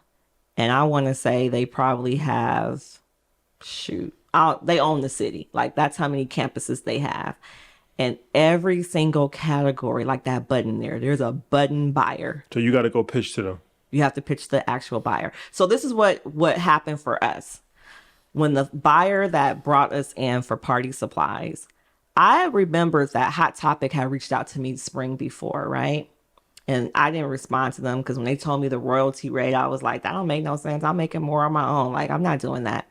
C: And I want to say they probably have shoot, they own the city. Like, that's how many campuses they have. And every single category, like that button there's a button buyer.
A: So you got to go pitch to them.
C: You have to pitch the actual buyer. So this is what happened for us. When the buyer that brought us in for party supplies, I remember that Hot Topic had reached out to me spring before, right? And I didn't respond to them because when they told me the royalty rate, I was like, that don't make no sense. I'm making more on my own. Like, I'm not doing that.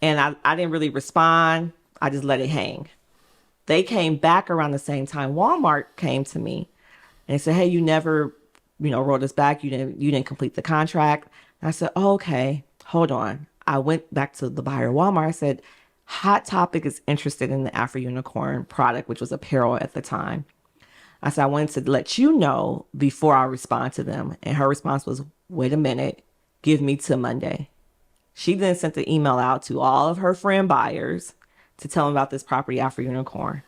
C: And I didn't really respond. I just let it hang. They came back around the same time. Walmart came to me and they said, hey, you never, wrote us back. You didn't complete the contract. And I said, oh, okay, hold on. I went back to the buyer of Walmart. I said, Hot Topic is interested in the Afro Unicorn product, which was apparel at the time. I said, I wanted to let you know before I respond to them. And her response was, wait a minute, give me till Monday. She then sent the email out to all of her friend buyers to tell them about this property, Afro Unicorn.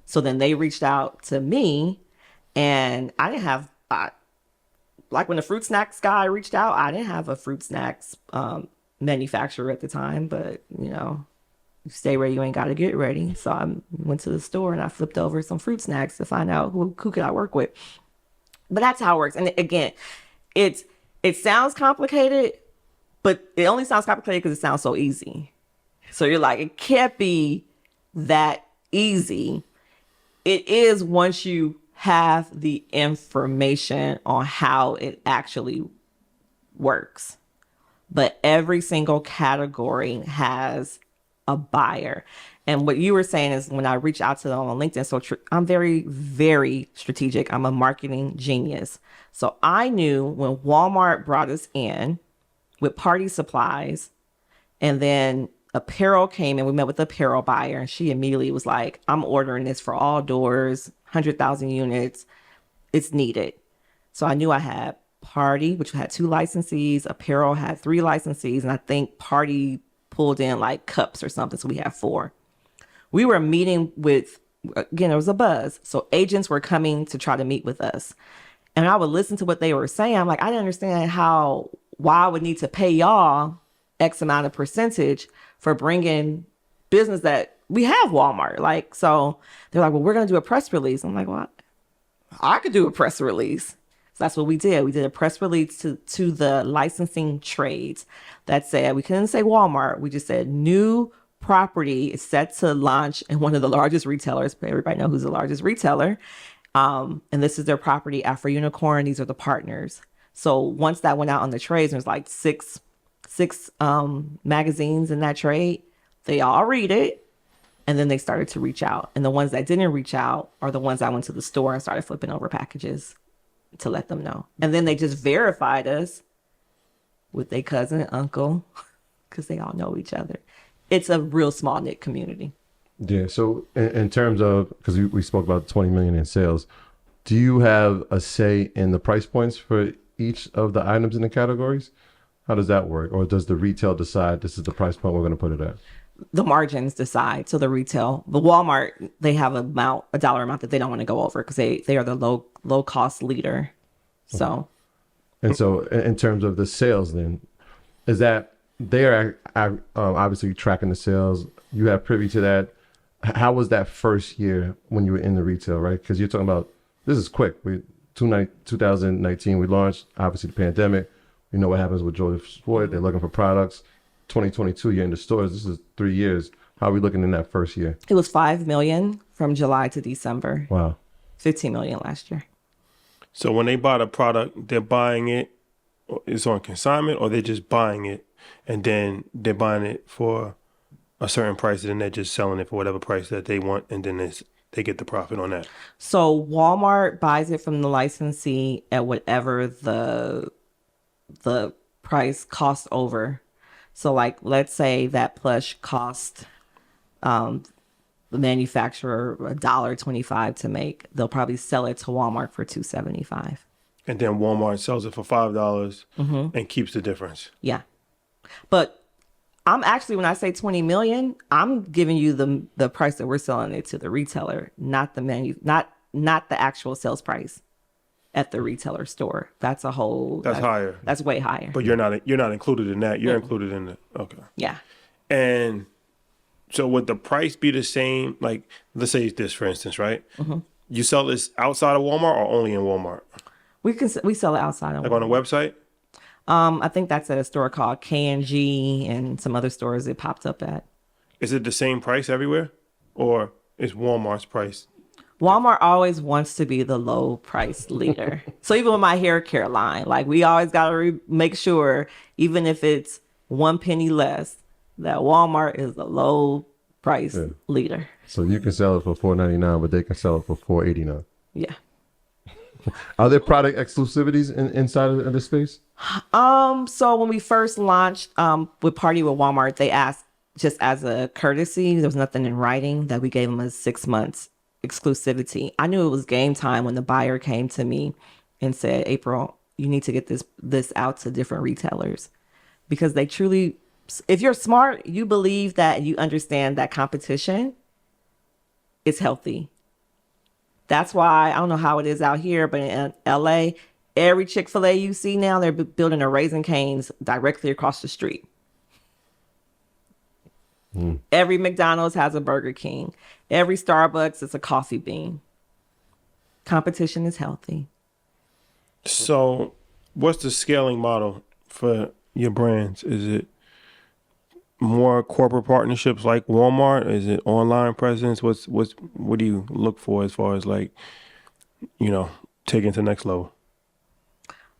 C: So then they reached out to me, and I didn't have, like when the fruit snacks guy reached out, I didn't have a fruit snacks manufacturer at the time, but you stay ready, you ain't got to get ready. So I went to the store and I flipped over some fruit snacks to find out who could I work with. But that's how it works. And again, it sounds complicated, but it only sounds complicated because it sounds so easy. So you're like, it can't be that easy. It is once you have the information on how it actually works. But every single category has a buyer. And what you were saying is when I reach out to them on LinkedIn, so I'm very, very strategic. I'm a marketing genius. So I knew when Walmart brought us in with party supplies, and then apparel came and we met with the apparel buyer, and she immediately was like, I'm ordering this for all doors, 100,000 units. It's needed. So I knew I had party, which had 2 licensees, apparel had 3 licensees, and I think party pulled in like cups or something, so we had 4. We were meeting with, again, there was a buzz, so agents were coming to try to meet with us, and I would listen to what they were saying. I'm like, I didn't understand why I would need to pay y'all X amount of percentage for bringing business that we have Walmart. Like, so they're like, well, we're going to do a press release. I'm like, well, I could do a press release. So that's what we did. We did a press release to the licensing trades that said, we couldn't say Walmart. We just said new property is set to launch in one of the largest retailers. Everybody know who's the largest retailer. And this is their property, Afro Unicorn. These are the partners. So once that went out on the trades, there's like six magazines in that trade. They all read it. And then they started to reach out. And the ones that didn't reach out are the ones that went to the store and started flipping over packages to let them know. And then they just verified us with their cousin and uncle because they all know each other. It's a real small knit community.
B: Yeah. So in terms of, because we spoke about 20 million in sales, do you have a say in the price points for each of the items in the categories? How does that work? Or does the retail decide this is the price point we're going to put it at?
C: The margins decide. So the Walmart, they have a dollar amount that they don't want to go over because they are the low cost leader. So,
B: and so in terms of the sales, then is that they are obviously tracking the sales. You have privy to that. How was that first year when you were in the retail, right? Because you're talking about this is quick. 2019 we launched. Obviously the pandemic. You know what happens with George Floyd. They're looking for products. 2022, you're in the stores. This is 3 years. How are we looking in that first year?
C: It was 5 million from July to December.
B: Wow.
C: 15 million last year.
A: So when they buy the product, they're buying it, it's on consignment, or they're just buying it and then they're buying it for a certain price and then they're just selling it for whatever price that they want, and then they get the profit on that.
C: So Walmart buys it from the licensee at whatever the price costs over. So like, let's say that plush cost the manufacturer $1.25 to make. They'll probably sell it to Walmart for $2.75.
A: And then Walmart sells it for $5 and keeps the difference.
C: Yeah. But I'm actually, when I say 20 million, I'm giving you the price that we're selling it to the retailer, not the actual sales price at the retailer store. That's higher. That's way higher.
A: But you're not included in that. You're included in the, okay.
C: Yeah.
A: And so would the price be the same? Like, let's say this, for instance, right? You sell this outside of Walmart or only in Walmart?
C: We sell it outside of
A: Like on the website?
C: I think that's at a store called K&G and some other stores it popped up at.
A: Is it the same price everywhere? Or is Walmart's price?
C: Walmart always wants to be the low price leader. So even with my hair care line, like we always got to make sure, even if it's 1 penny less, that Walmart is the low price leader.
B: So you can sell it for $4.99, but they can sell it for $4.89.
C: Yeah.
B: Are there product exclusivities inside of the space?
C: So when we first launched with Party with Walmart, they asked, just as a courtesy, there was nothing in writing, that we gave them a 6 months exclusivity. I knew it was game time when the buyer came to me and said, April, you need to get this out to different retailers, because they truly, if you're smart, you believe that you understand that competition is healthy. That's why, I don't know how it is out here, but in LA, every Chick-fil-A you see now, they're building a Raising Cane's directly across the street. Every McDonald's has a Burger King. Every Starbucks is a Coffee Bean. Competition is healthy.
A: So what's the scaling model for your brands? Is it more corporate partnerships like Walmart? Is it online presence? What do you look for as far as like, taking to the next level?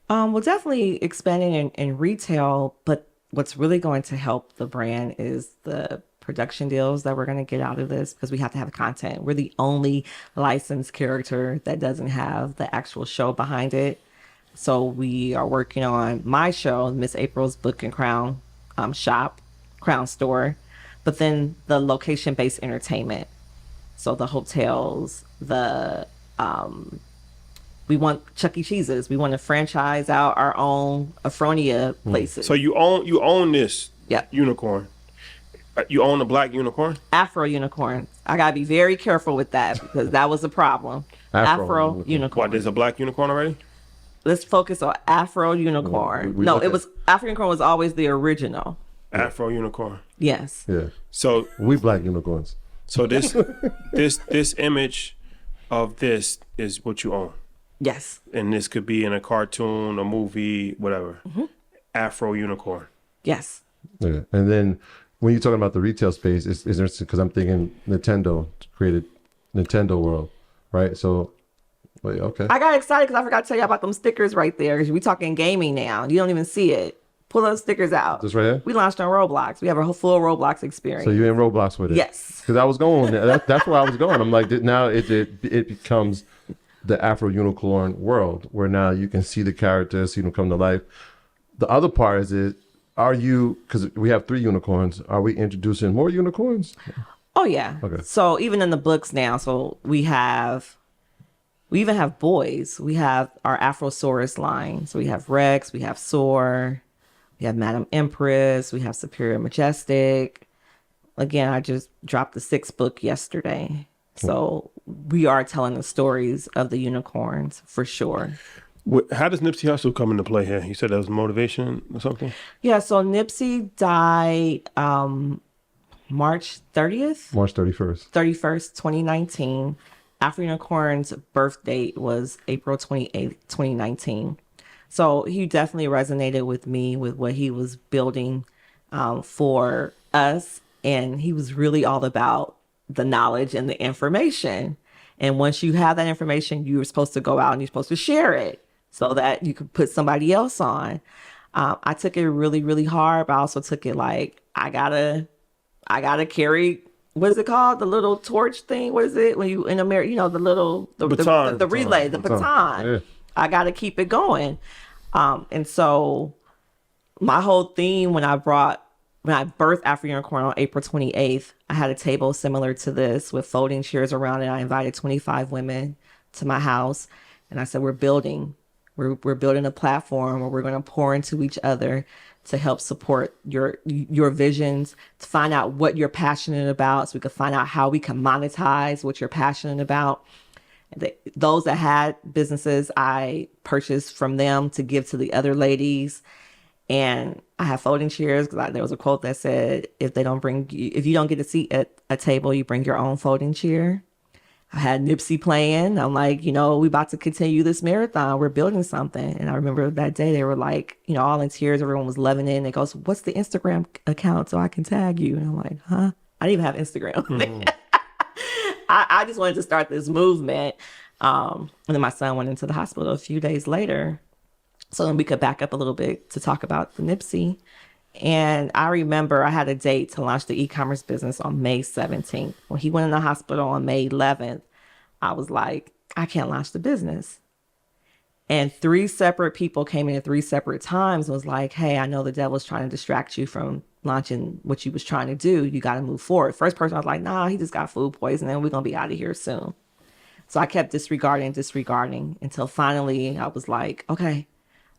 C: Well, definitely expanding in retail, but what's really going to help the brand is the production deals that we're going to get out of this, because we have to have content. We're the only licensed character that doesn't have the actual show behind it. So we are working on my show, Miss April's Book and Crown Crown Store, but then the location-based entertainment. So the hotels, we want Chuck E. Cheese's. We want to franchise out our own Afronia places.
A: So you own this unicorn. You own the black unicorn?
C: Afro Unicorn. I got to be very careful with that, because that was a problem. Afro Unicorn.
A: What, there's a black unicorn already?
C: Let's focus on Afro Unicorn. Afro Unicorn was always the original.
A: Afro Unicorn.
C: Yes.
B: Yeah.
A: So
B: we black unicorns.
A: So this image of this is what you own.
C: Yes.
A: And this could be in a cartoon, a movie, whatever. Afro Unicorn.
C: Yes.
B: Yeah. And then when you're talking about the retail space, is interesting, because I'm thinking Nintendo created Nintendo World, right? So, wait, okay.
C: I got excited because I forgot to tell you about them stickers right there, because we talking gaming now. You don't even see it. Pull those stickers out.
B: This right here?
C: We launched on Roblox. We have a whole full Roblox experience.
B: So you're in Roblox with it?
C: Yes.
B: Because I was going, that's where I was going. I'm like, now it becomes the Afro Unicorn world, where now you can see the characters, see them come to life. The other part is are you, because we have 3 unicorns, are we introducing more unicorns?
C: Oh, yeah. Okay. So even in the books now, so we even have boys. We have our Afrosaurus line. So we have Rex, we have Soar, we have Madam Empress, we have Superior Majestic. Again, I just dropped the 6th book yesterday. So we are telling the stories of the unicorns for sure.
A: How does Nipsey Hussle come into play here? You said that was motivation or something?
C: Yeah, so Nipsey died March 30th?
B: March 31st,
C: 2019. Afro Unicorn's birth date was April 28th, 2019. So he definitely resonated with me, with what he was building for us. And he was really all about the knowledge and the information. And once you have that information, you're supposed to go out and you're supposed to share it so that you could put somebody else on. I took it really, really hard, but I also took it like, I gotta carry, what is it called? The little torch thing. What is it? When you in America, the
A: baton.
C: The relay, the baton. Yeah. I gotta keep it going. And so my whole theme when I birthed Afro Unicorn on April 28th, I had a table similar to this with folding chairs around it. I invited 25 women to my house, and I said, we're building a platform where we're going to pour into each other to help support your visions, to find out what you're passionate about, so we can find out how we can monetize what you're passionate about. Those that had businesses, I purchased from them to give to the other ladies. And I have folding chairs because there was a quote that said, if you don't get a seat at a table, you bring your own folding chair. I had Nipsey playing. I'm like, we about to continue this marathon. We're building something. And I remember that day they were like, all in tears. Everyone was loving it. And it goes, what's the Instagram account so I can tag you? And I'm like, huh? I didn't even have Instagram. I just wanted to start this movement. And then my son went into the hospital a few days later. So then we could back up a little bit to talk about the Nipsey. And I remember I had a date to launch the e-commerce business on May 17th. When he went in the hospital on May 11th, I was like, I can't launch the business. And 3 separate people came in at 3 separate times and was like, hey, I know the devil's trying to distract you from launching what you was trying to do. You got to move forward. First person, I was like, nah, he just got food poisoning. We're going to be out of here soon. So I kept disregarding until finally I was like, okay,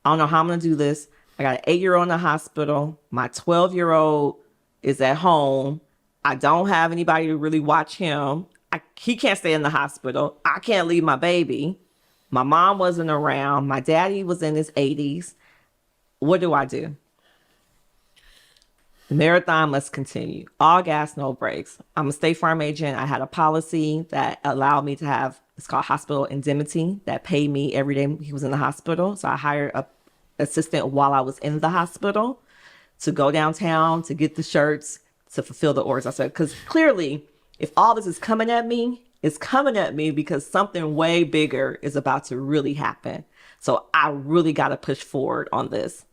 C: I don't know how I'm going to do this. I got an 8-year-old in the hospital. My 12-year-old is at home. I don't have anybody to really watch him. He can't stay in the hospital. I can't leave my baby. My mom wasn't around. My daddy was in his 80s. What do I do? The marathon must continue. All gas, no brakes. I'm a State Farm agent. I had a policy that allowed me to have, it's called hospital indemnity, that paid me every day he was in the hospital. So I hired a assistant while I was in the hospital to go downtown, to get the shirts, to fulfill the orders. I said, because clearly, if all this is coming at me, it's coming at me because something way bigger is about to really happen. So I really got to push forward on this.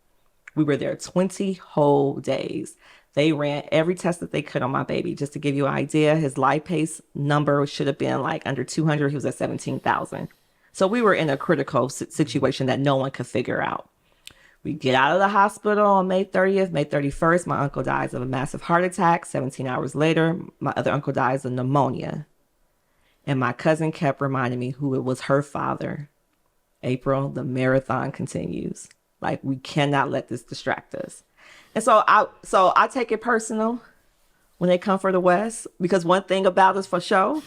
C: We were there 20 whole days. They ran every test that they could on my baby. Just to give you an idea, his lipase number should have been like under 200. He was at 17,000. So we were in a critical situation that no one could figure out. We get out of the hospital on May 30th. May 31st, my uncle dies of a massive heart attack. 17 hours later, my other uncle dies of pneumonia. And my cousin kept reminding me who it was her father. April, the marathon continues. Like, we cannot let this distract us. And so I take it personal when they come for the West, because one thing about us for sure,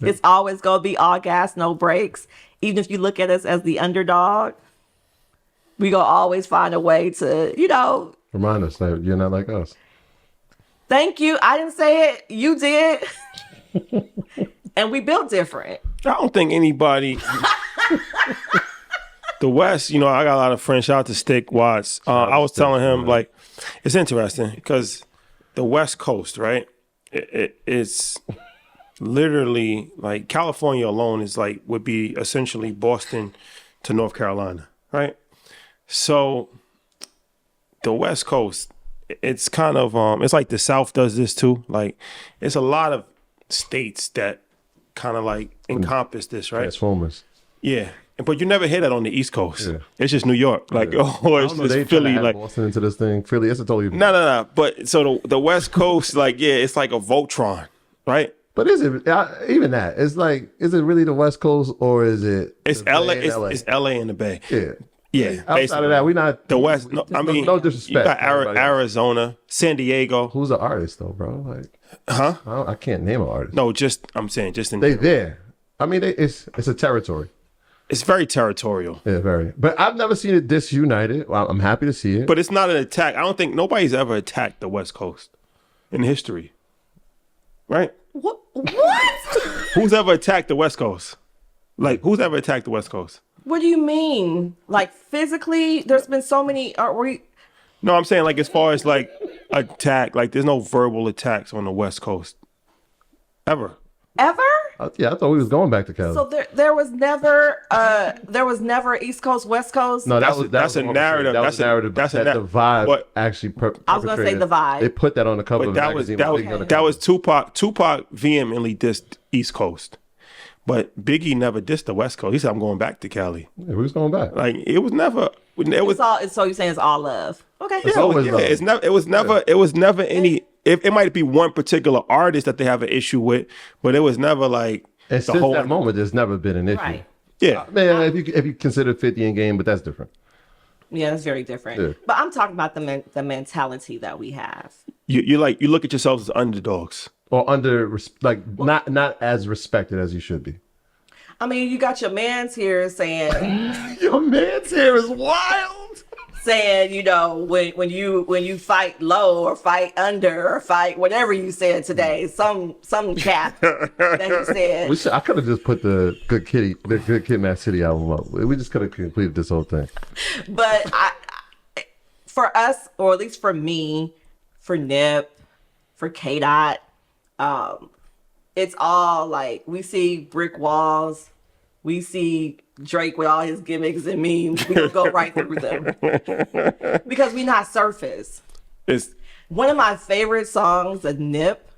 C: it's always going to be all gas, no brakes. Even if you look at us as the underdog, we going to always find a way to,
B: Remind us that you're not like us.
C: Thank you. I didn't say it. You did. And we built different.
A: I don't think anybody... The West, I got a lot of friends. Shout out to Stick Watts. I was telling him, like, it's interesting because the West Coast, right? It's literally like California alone is like would be essentially Boston to North Carolina, right? So the West Coast, it's kind of it's like the South does this too. Like, it's a lot of states that kind of like encompass this, right?
B: Transformers.
A: Yeah. But you never hear that on the East Coast. Yeah. It's just New York, like, or it's just Philly, like
B: Boston into this thing. Philly, it's a totally
A: no. But so the West Coast, like, yeah, it's like a Voltron, right?
B: But is it even that? It's like, is it really the West Coast or is it?
A: It's LA. It's LA in the Bay.
B: Yeah.
A: Yeah.
B: Outside of that, we not
A: the West. No, I mean,
B: no disrespect.
A: You got Arizona, San Diego.
B: Who's an artist though, bro? Like, I can't name an artist.
A: No, I'm saying just in.
B: They there. I mean, it's a territory.
A: It's very territorial.
B: Yeah, very. But I've never seen it disunited. Well, I'm happy to see it.
A: But it's not an attack. I don't think nobody's ever attacked the West Coast in history. Right?
C: What?
A: Who's ever attacked the West Coast? Like, who's ever attacked the West Coast?
C: What do you mean? Like, physically? There's been so many...
A: No, I'm saying, like, as far as, like, attack, like, there's no verbal attacks on the West Coast. Ever.
C: Ever?
B: Yeah, I thought we was going back to Cali.
C: So there was never East Coast, West Coast.
B: No, that's a narrative. That's a narrative. That's the vibe. Actually,
C: I was gonna say the vibe.
B: They put that on a couple of magazines.
A: That was Tupac. Tupac vehemently dissed East Coast, but Biggie never dissed the West Coast. He said, "I'm going back to Cali."
B: Yeah, we was going back.
A: Like, it was never. It was
C: all. So you're saying it's all love? Okay.
B: It's always love.
A: It's never. It was never any. It might be one particular artist that they have an issue with, but it was never like
B: and since that moment, there's never been an issue.
C: Right.
A: Yeah,
B: man. If you consider 50 in game, but that's different.
C: Yeah, that's very different. Yeah. But I'm talking about the mentality that we have.
A: You look at yourselves as underdogs,
B: or not as respected as you should be.
C: I mean, you got your man's here saying
B: your man's here is wild.
C: saying, you know, when you fight low or fight under or fight whatever you said today, some cap that he said.
B: I could have just put the Good Kid, Mad City album up. We just could have completed this whole thing.
C: But for us, or at least for me, for Nip, for K-Dot, it's all like, we see brick walls, we see Drake with all his gimmicks and memes, we don't go right through them because we not surface. One of my favorite songs of Nip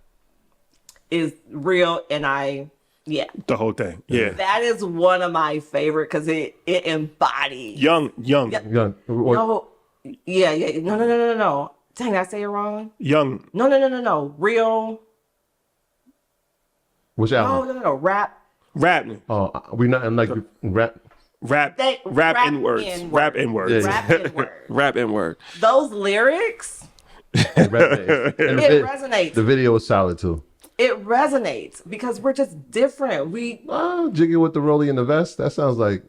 C: is Real, and
A: the whole thing. Yeah,
C: that is one of my favorite because it embodies
A: young.
C: No, no. Dang, did I say it wrong?
A: Young.
C: No. Real.
B: Which album?
C: No. Rap.
B: Oh, we not like rap.
A: Rap in words. Rap in words. Rap in words.
C: Those lyrics.
B: It
C: resonates.
B: The video was solid too.
C: It resonates because we're just different.
B: Jiggy with the rollie and the vest. That sounds like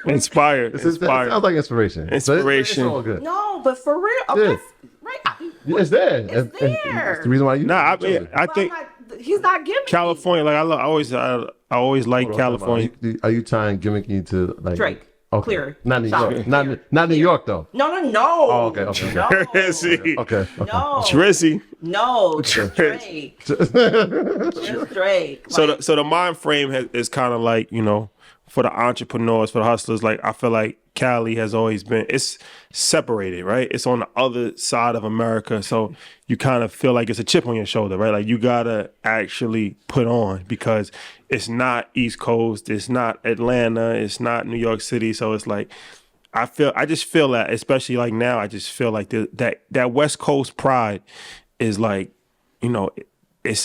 A: inspired.
B: It sounds like inspiration.
A: It's all good.
C: No, but for real, right?
B: It's there.
C: It's there.
B: It's the reason why you.
A: I think
C: he's not gimmicky.
A: California. Like I always like California.
B: Are you tying gimmicky to like
C: Drake?
B: Okay.
C: Clear.
B: Not New York. Not New York though.
C: No.
B: Oh, okay.
C: No.
B: Okay.
C: No.
A: Drizzy.
C: No. Drake. Just Drake.
A: So the mind frame is kind of like, you know, for the entrepreneurs, for the hustlers. Like I feel like Cali has always been, it's separated, right? It's on the other side of America. So you kind of feel like it's a chip on your shoulder, right? Like you gotta actually put on because it's not East Coast, it's not Atlanta, it's not New York City. So it's like, I just feel that, especially like now, I just feel like that West Coast pride is like, you know, it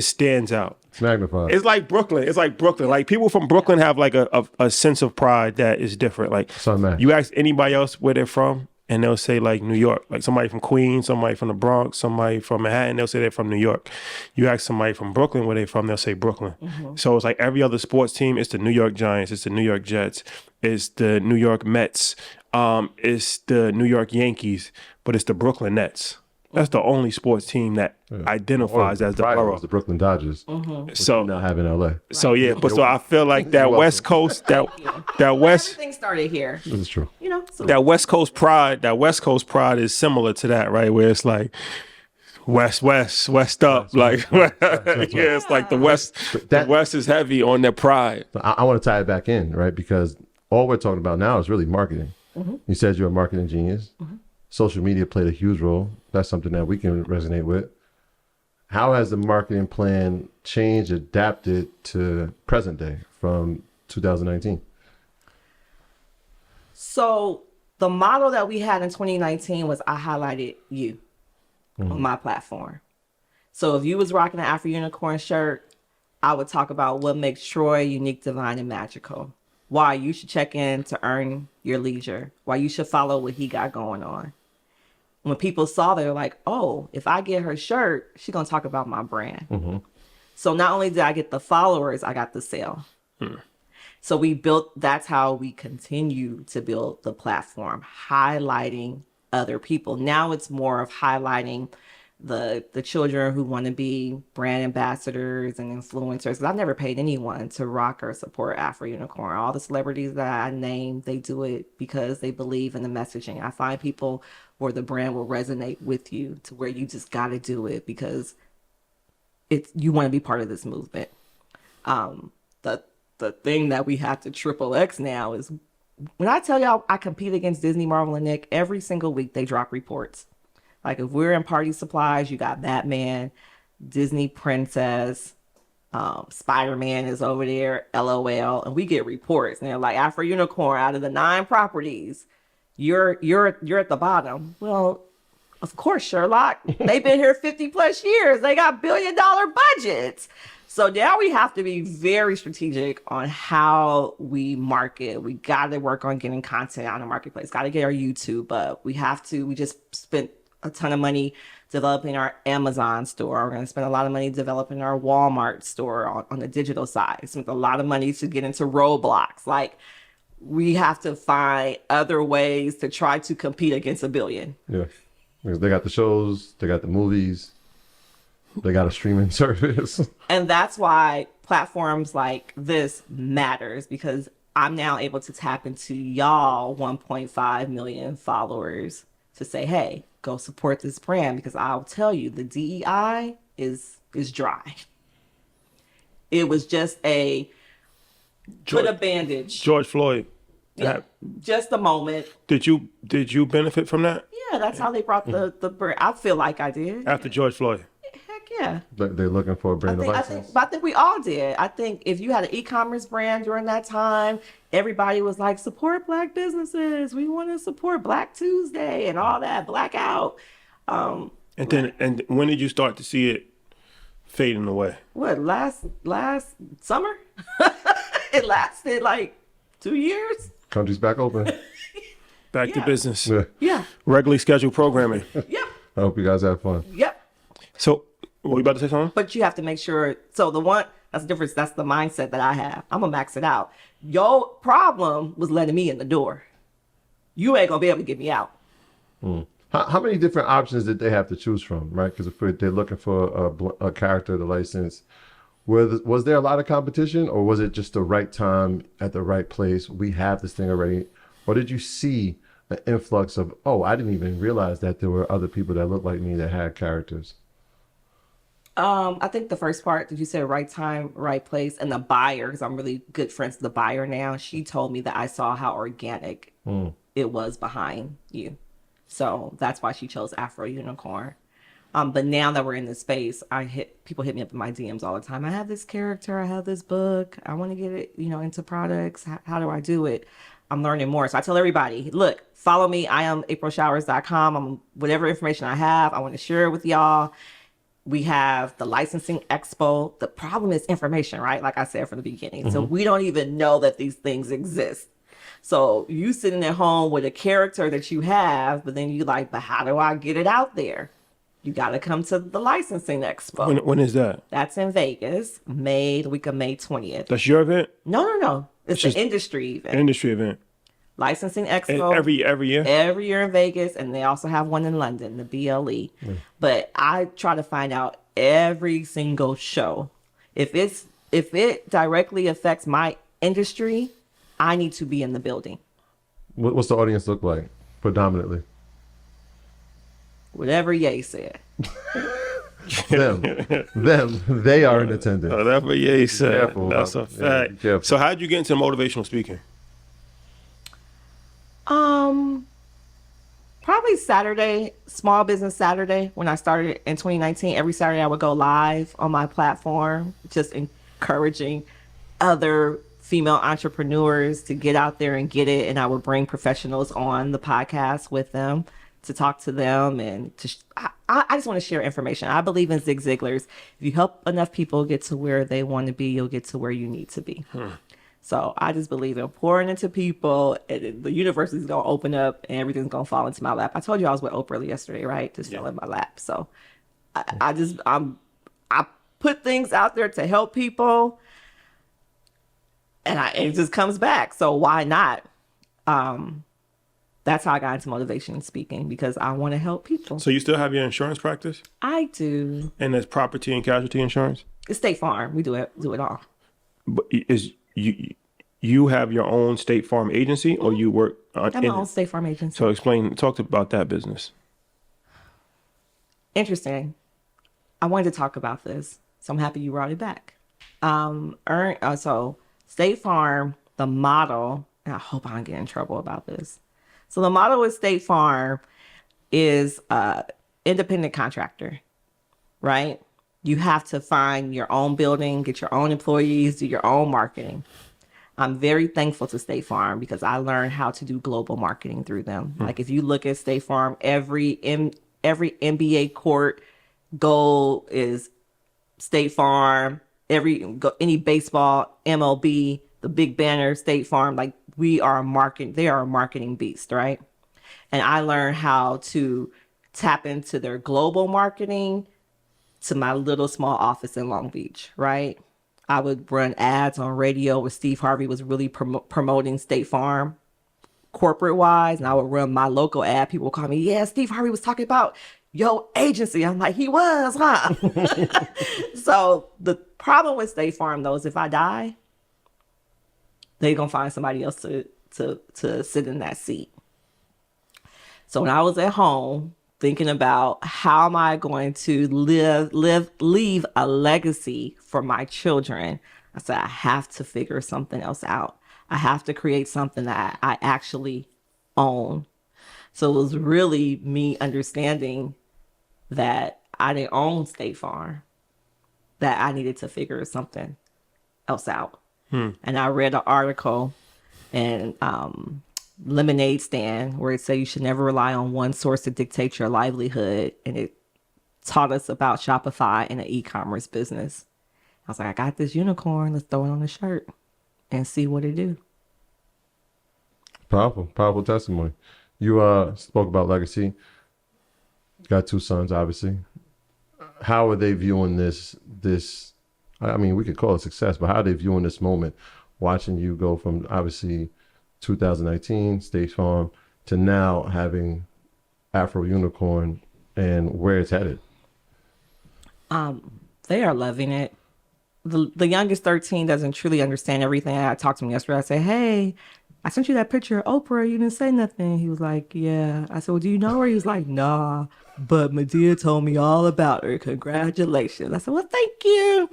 A: stands out.
B: It's magnified.
A: It's like Brooklyn. Like people from Brooklyn have like a sense of pride that is different. Like you ask anybody else where they're from, and they'll say like New York. Like somebody from Queens, somebody from the Bronx, somebody from Manhattan, they'll say they're from New York. You ask somebody from Brooklyn where they're from, they'll say Brooklyn. Mm-hmm. So it's like every other sports team. It's the New York Giants. It's the New York Jets. It's the New York Mets. It's the New York Yankees. But it's the Brooklyn Nets. That's the only sports team that identifies as the borough.
B: The Brooklyn Dodgers.
A: Mm-hmm. So
B: now have in LA.
A: So yeah, but so I feel like that West Coast, that West.
C: Everything started here.
B: This is true.
C: You know,
A: that West Coast pride is similar to that, right? Where it's like West up, like it's like the West. The West is heavy on their pride.
B: I want to tie it back in, right? Because all we're talking about now is really marketing. Mm-hmm. You said you're a marketing genius. Mm-hmm. Social media played a huge role. That's something that we can resonate with. How has the marketing plan changed, adapted to present day from 2019?
C: So the model that we had in 2019 was I highlighted you on my platform. So if you was rocking an Afro Unicorn shirt, I would talk about what makes Troy unique, divine, and magical. Why you should check in to earn your leisure. Why you should follow what he got going on. When people saw, they were like, oh, if I get her shirt, she's going to talk about my brand. Mm-hmm. So not only did I get the followers, I got the sale. So that's how we continue to build the platform, highlighting other people. Now it's more of highlighting the children who want to be brand ambassadors and influencers. I've never paid anyone to rock or support Afro Unicorn. All the celebrities that I name, they do it because they believe in the messaging. I find people where the brand will resonate with you to where you just got to do it because you want to be part of this movement. The thing that we have to triple X now is when I tell y'all I compete against Disney, Marvel, and Nick, every single week they drop reports. Like if we're in party supplies, you got Batman, Disney Princess, Spider-Man is over there, LOL, and we get reports. And they're like, Afro Unicorn, out of the 9 properties, you're at the bottom. Well, of course, Sherlock. They've been here 50 plus years. They got $1 billion budgets. So now we have to be very strategic on how we market. We got to work on getting content out in the marketplace. Got to get our YouTube up. We just spent a ton of money developing our Amazon store. We're going to spend a lot of money developing our Walmart store on the digital side. Spent a lot of money to get into Roblox. Like we have to find other ways to try to compete against a billion.
B: Yeah. Because they got the shows, they got the movies, they got a streaming service.
C: And that's why platforms like this matters, because I'm now able to tap into y'all 1.5 million followers to say, hey, go support this brand, because I'll tell you the DEI is dry. It was just put a bandage.
A: George Floyd.
C: Yeah, just a moment.
A: Did you benefit from that?
C: Yeah, that's how they brought the brand. I feel like I did.
A: After George Floyd.
C: Heck yeah.
B: But they're looking for a brand of license.
C: I think we all did. I think if you had an e-commerce brand during that time, everybody was like, support Black businesses. We want to support Black Tuesday and all that, blackout.
A: And when did you start to see it fading away?
C: What, last summer? It lasted like 2 years.
B: Country's back open.
A: Back to business.
B: Yeah.
C: Yeah.
A: Regularly scheduled programming.
C: Yep.
B: I hope you guys have fun.
C: Yep.
A: So, were you about to say something?
C: But you have to make sure. So that's the difference. That's the mindset that I have. I'm going to max it out. Your problem was letting me in the door. You ain't going to be able to get me out.
B: How many different options did they have to choose from, right? Because if they're looking for a character to license, was there a lot of competition, or was it just the right time at the right place? We have this thing already. Or did you see an influx of, oh, I didn't even realize that there were other people that looked like me that had characters?
C: I think the first part that you said, right time, right place, and the buyer, because I'm really good friends with the buyer now. She told me that I saw how organic it was behind you. So that's why she chose Afro Unicorn. But now that we're in this space, people hit me up in my DMs all the time. I have this character, I have this book, I want to get it, into products. How do I do it? I'm learning more. So I tell everybody, look, follow me. I am aprilshowers.com. Whatever information I have, I want to share it with y'all. We have the licensing expo. The problem is information, right? Like I said from the beginning. So we don't even know that these things exist. So you sitting at home with a character that you have, but then you like, but how do I get it out there? You got to come to the licensing expo.
A: When is that?
C: That's in Vegas, the week of May 20th.
A: That's your event?
C: No. It's an industry event.
A: Industry event.
C: Licensing
A: And
C: expo.
A: every year?
C: Every year in Vegas, and they also have one in London, the BLE. But I try to find out every single show. If it directly affects my industry, I need to be in the building.
B: What's the audience look like predominantly?
C: Whatever Ye said.
B: Them, they are in attendance.
A: Oh, that's what Ye said.
B: Careful.
A: That's a fact.
B: Be careful.
A: So how'd you get into motivational speaking?
C: Probably Saturday, Small Business Saturday, when I started in 2019. Every Saturday I would go live on my platform, just encouraging other female entrepreneurs to get out there and get it. And I would bring professionals on the podcast with them to talk to them, and I just want to share information. I believe in Zig Ziglar's. If you help enough people get to where they want to be, you'll get to where you need to be. So I just believe in pouring into people, and the universe is going to open up and everything's going to fall into my lap. I told you I was with Oprah yesterday, right? Just fell in my lap. So I put things out there to help people, and it just comes back. So why not? That's how I got into motivation speaking, because I want to help people.
A: So you still have your insurance practice?
C: I do.
A: And there's property and casualty insurance?
C: It's State Farm. We do it all.
A: But you have your own State Farm agency, or you work on?
C: I have my own State Farm agency.
A: So talk about that business.
C: Interesting. I wanted to talk about this, so I'm happy you brought it back. So State Farm, the model, and I hope I don't get in trouble about this. So the model with State Farm is independent contractor, right? You have to find your own building, get your own employees, do your own marketing. I'm very thankful to State Farm because I learned how to do global marketing through them. Like if you look at State Farm, every NBA court goal is State Farm. Any baseball, MLB, the big banner, State Farm. Like they are a marketing beast, right? And I learned how to tap into their global marketing to my little small office in Long Beach, right? I would run ads on radio where Steve Harvey was really promoting State Farm corporate wise, and I would run my local ad. People would call me, yeah, Steve Harvey was talking about your agency. I'm like, he was, huh? So the problem with State Farm though is if I die, they're gonna find somebody else to sit in that seat. So when I was at home thinking about how am I going to leave a legacy for my children, I said, I have to figure something else out. I have to create something that I actually own. So it was really me understanding that I didn't own State Farm, that I needed to figure something else out. And I read an article in Lemonade Stand where it said you should never rely on one source to dictate your livelihood. And it taught us about Shopify and an e-commerce business. I was like, I got this unicorn. Let's throw it on a shirt and see what it do.
B: Powerful testimony. You spoke about legacy. Got 2 sons, obviously. How are they viewing this? I mean, we could call it success, but how are they viewing this moment? Watching you go from obviously 2019 State Farm to now having Afro Unicorn and where it's headed.
C: They are loving it. The youngest 13 doesn't truly understand everything. I talked to him yesterday. I said, hey, I sent you that picture of Oprah. You didn't say nothing. He was like, yeah. I said, well, do you know her? He was like, nah, but Medea told me all about her. Congratulations. I said, well, thank you.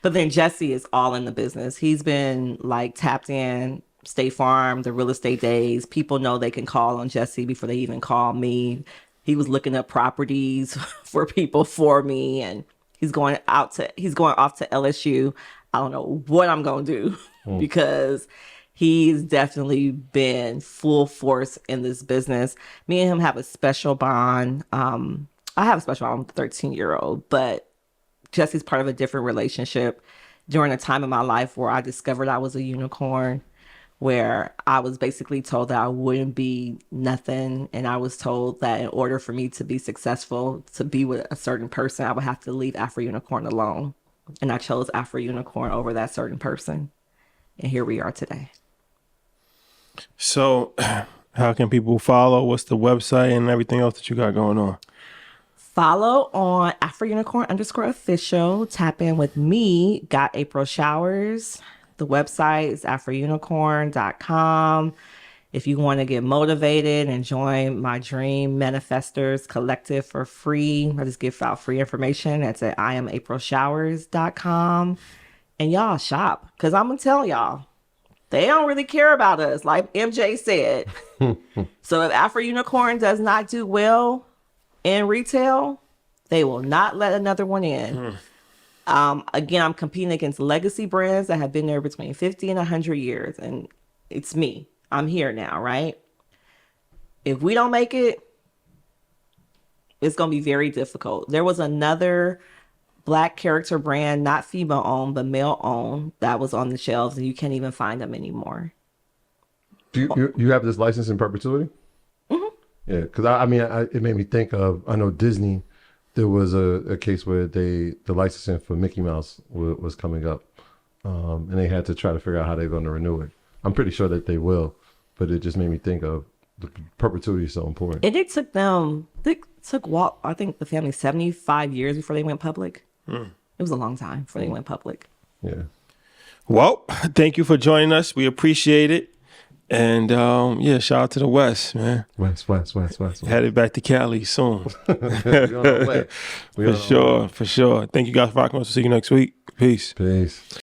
C: But then Jesse is all in the business. He's been like tapped in State Farm, the real estate days. People know they can call on Jesse before they even call me. He was looking up properties for people for me, and he's going off to LSU. I don't know what I'm going to do because he's definitely been full force in this business. Me and him have a special bond. I have a special bond with the 13-year-old, but Jesse's part of a different relationship during a time in my life where I discovered I was a unicorn, where I was basically told that I wouldn't be nothing. And I was told that in order for me to be successful, to be with a certain person, I would have to leave Afro Unicorn alone. And I chose Afro Unicorn over that certain person. And here we are today.
A: So how can people follow? What's the website and everything else that you got going on?
C: Follow on Afro Unicorn _official. Tap in with me. Got April showers. The website is afrounicorn.com. If you want to get motivated and join my Dream Manifestors Collective for free, I just give out free information. That's at IamAprilShowers.com. And y'all shop, because I'm going to tell y'all, they don't really care about us, like MJ said. So if Afro Unicorn does not do well in retail, they will not let another one in. Again, I'm competing against legacy brands that have been there between 50 and 100 years. And it's me. I'm here now, right? If we don't make it, it's going to be very difficult. There was another Black character brand, not female owned, but male owned, that was on the shelves, and you can't even find them anymore.
B: Do you have this license in perpetuity? Mm-hmm. Yeah, because it made me think of, I know Disney, there was a case where the licensing for Mickey Mouse was coming up, and they had to try to figure out how they're going to renew it. I'm pretty sure that they will, but it just made me think of the perpetuity is so important.
C: And it took Walt, I think the family 75 years before they went public. It was a long time before they went public.
B: Yeah.
A: Well, thank you for joining us. We appreciate it. And shout out to the West, man.
B: West.
A: Headed back to Cali soon.
B: For sure.
A: Thank you guys for rocking us. We'll see you next week. Peace.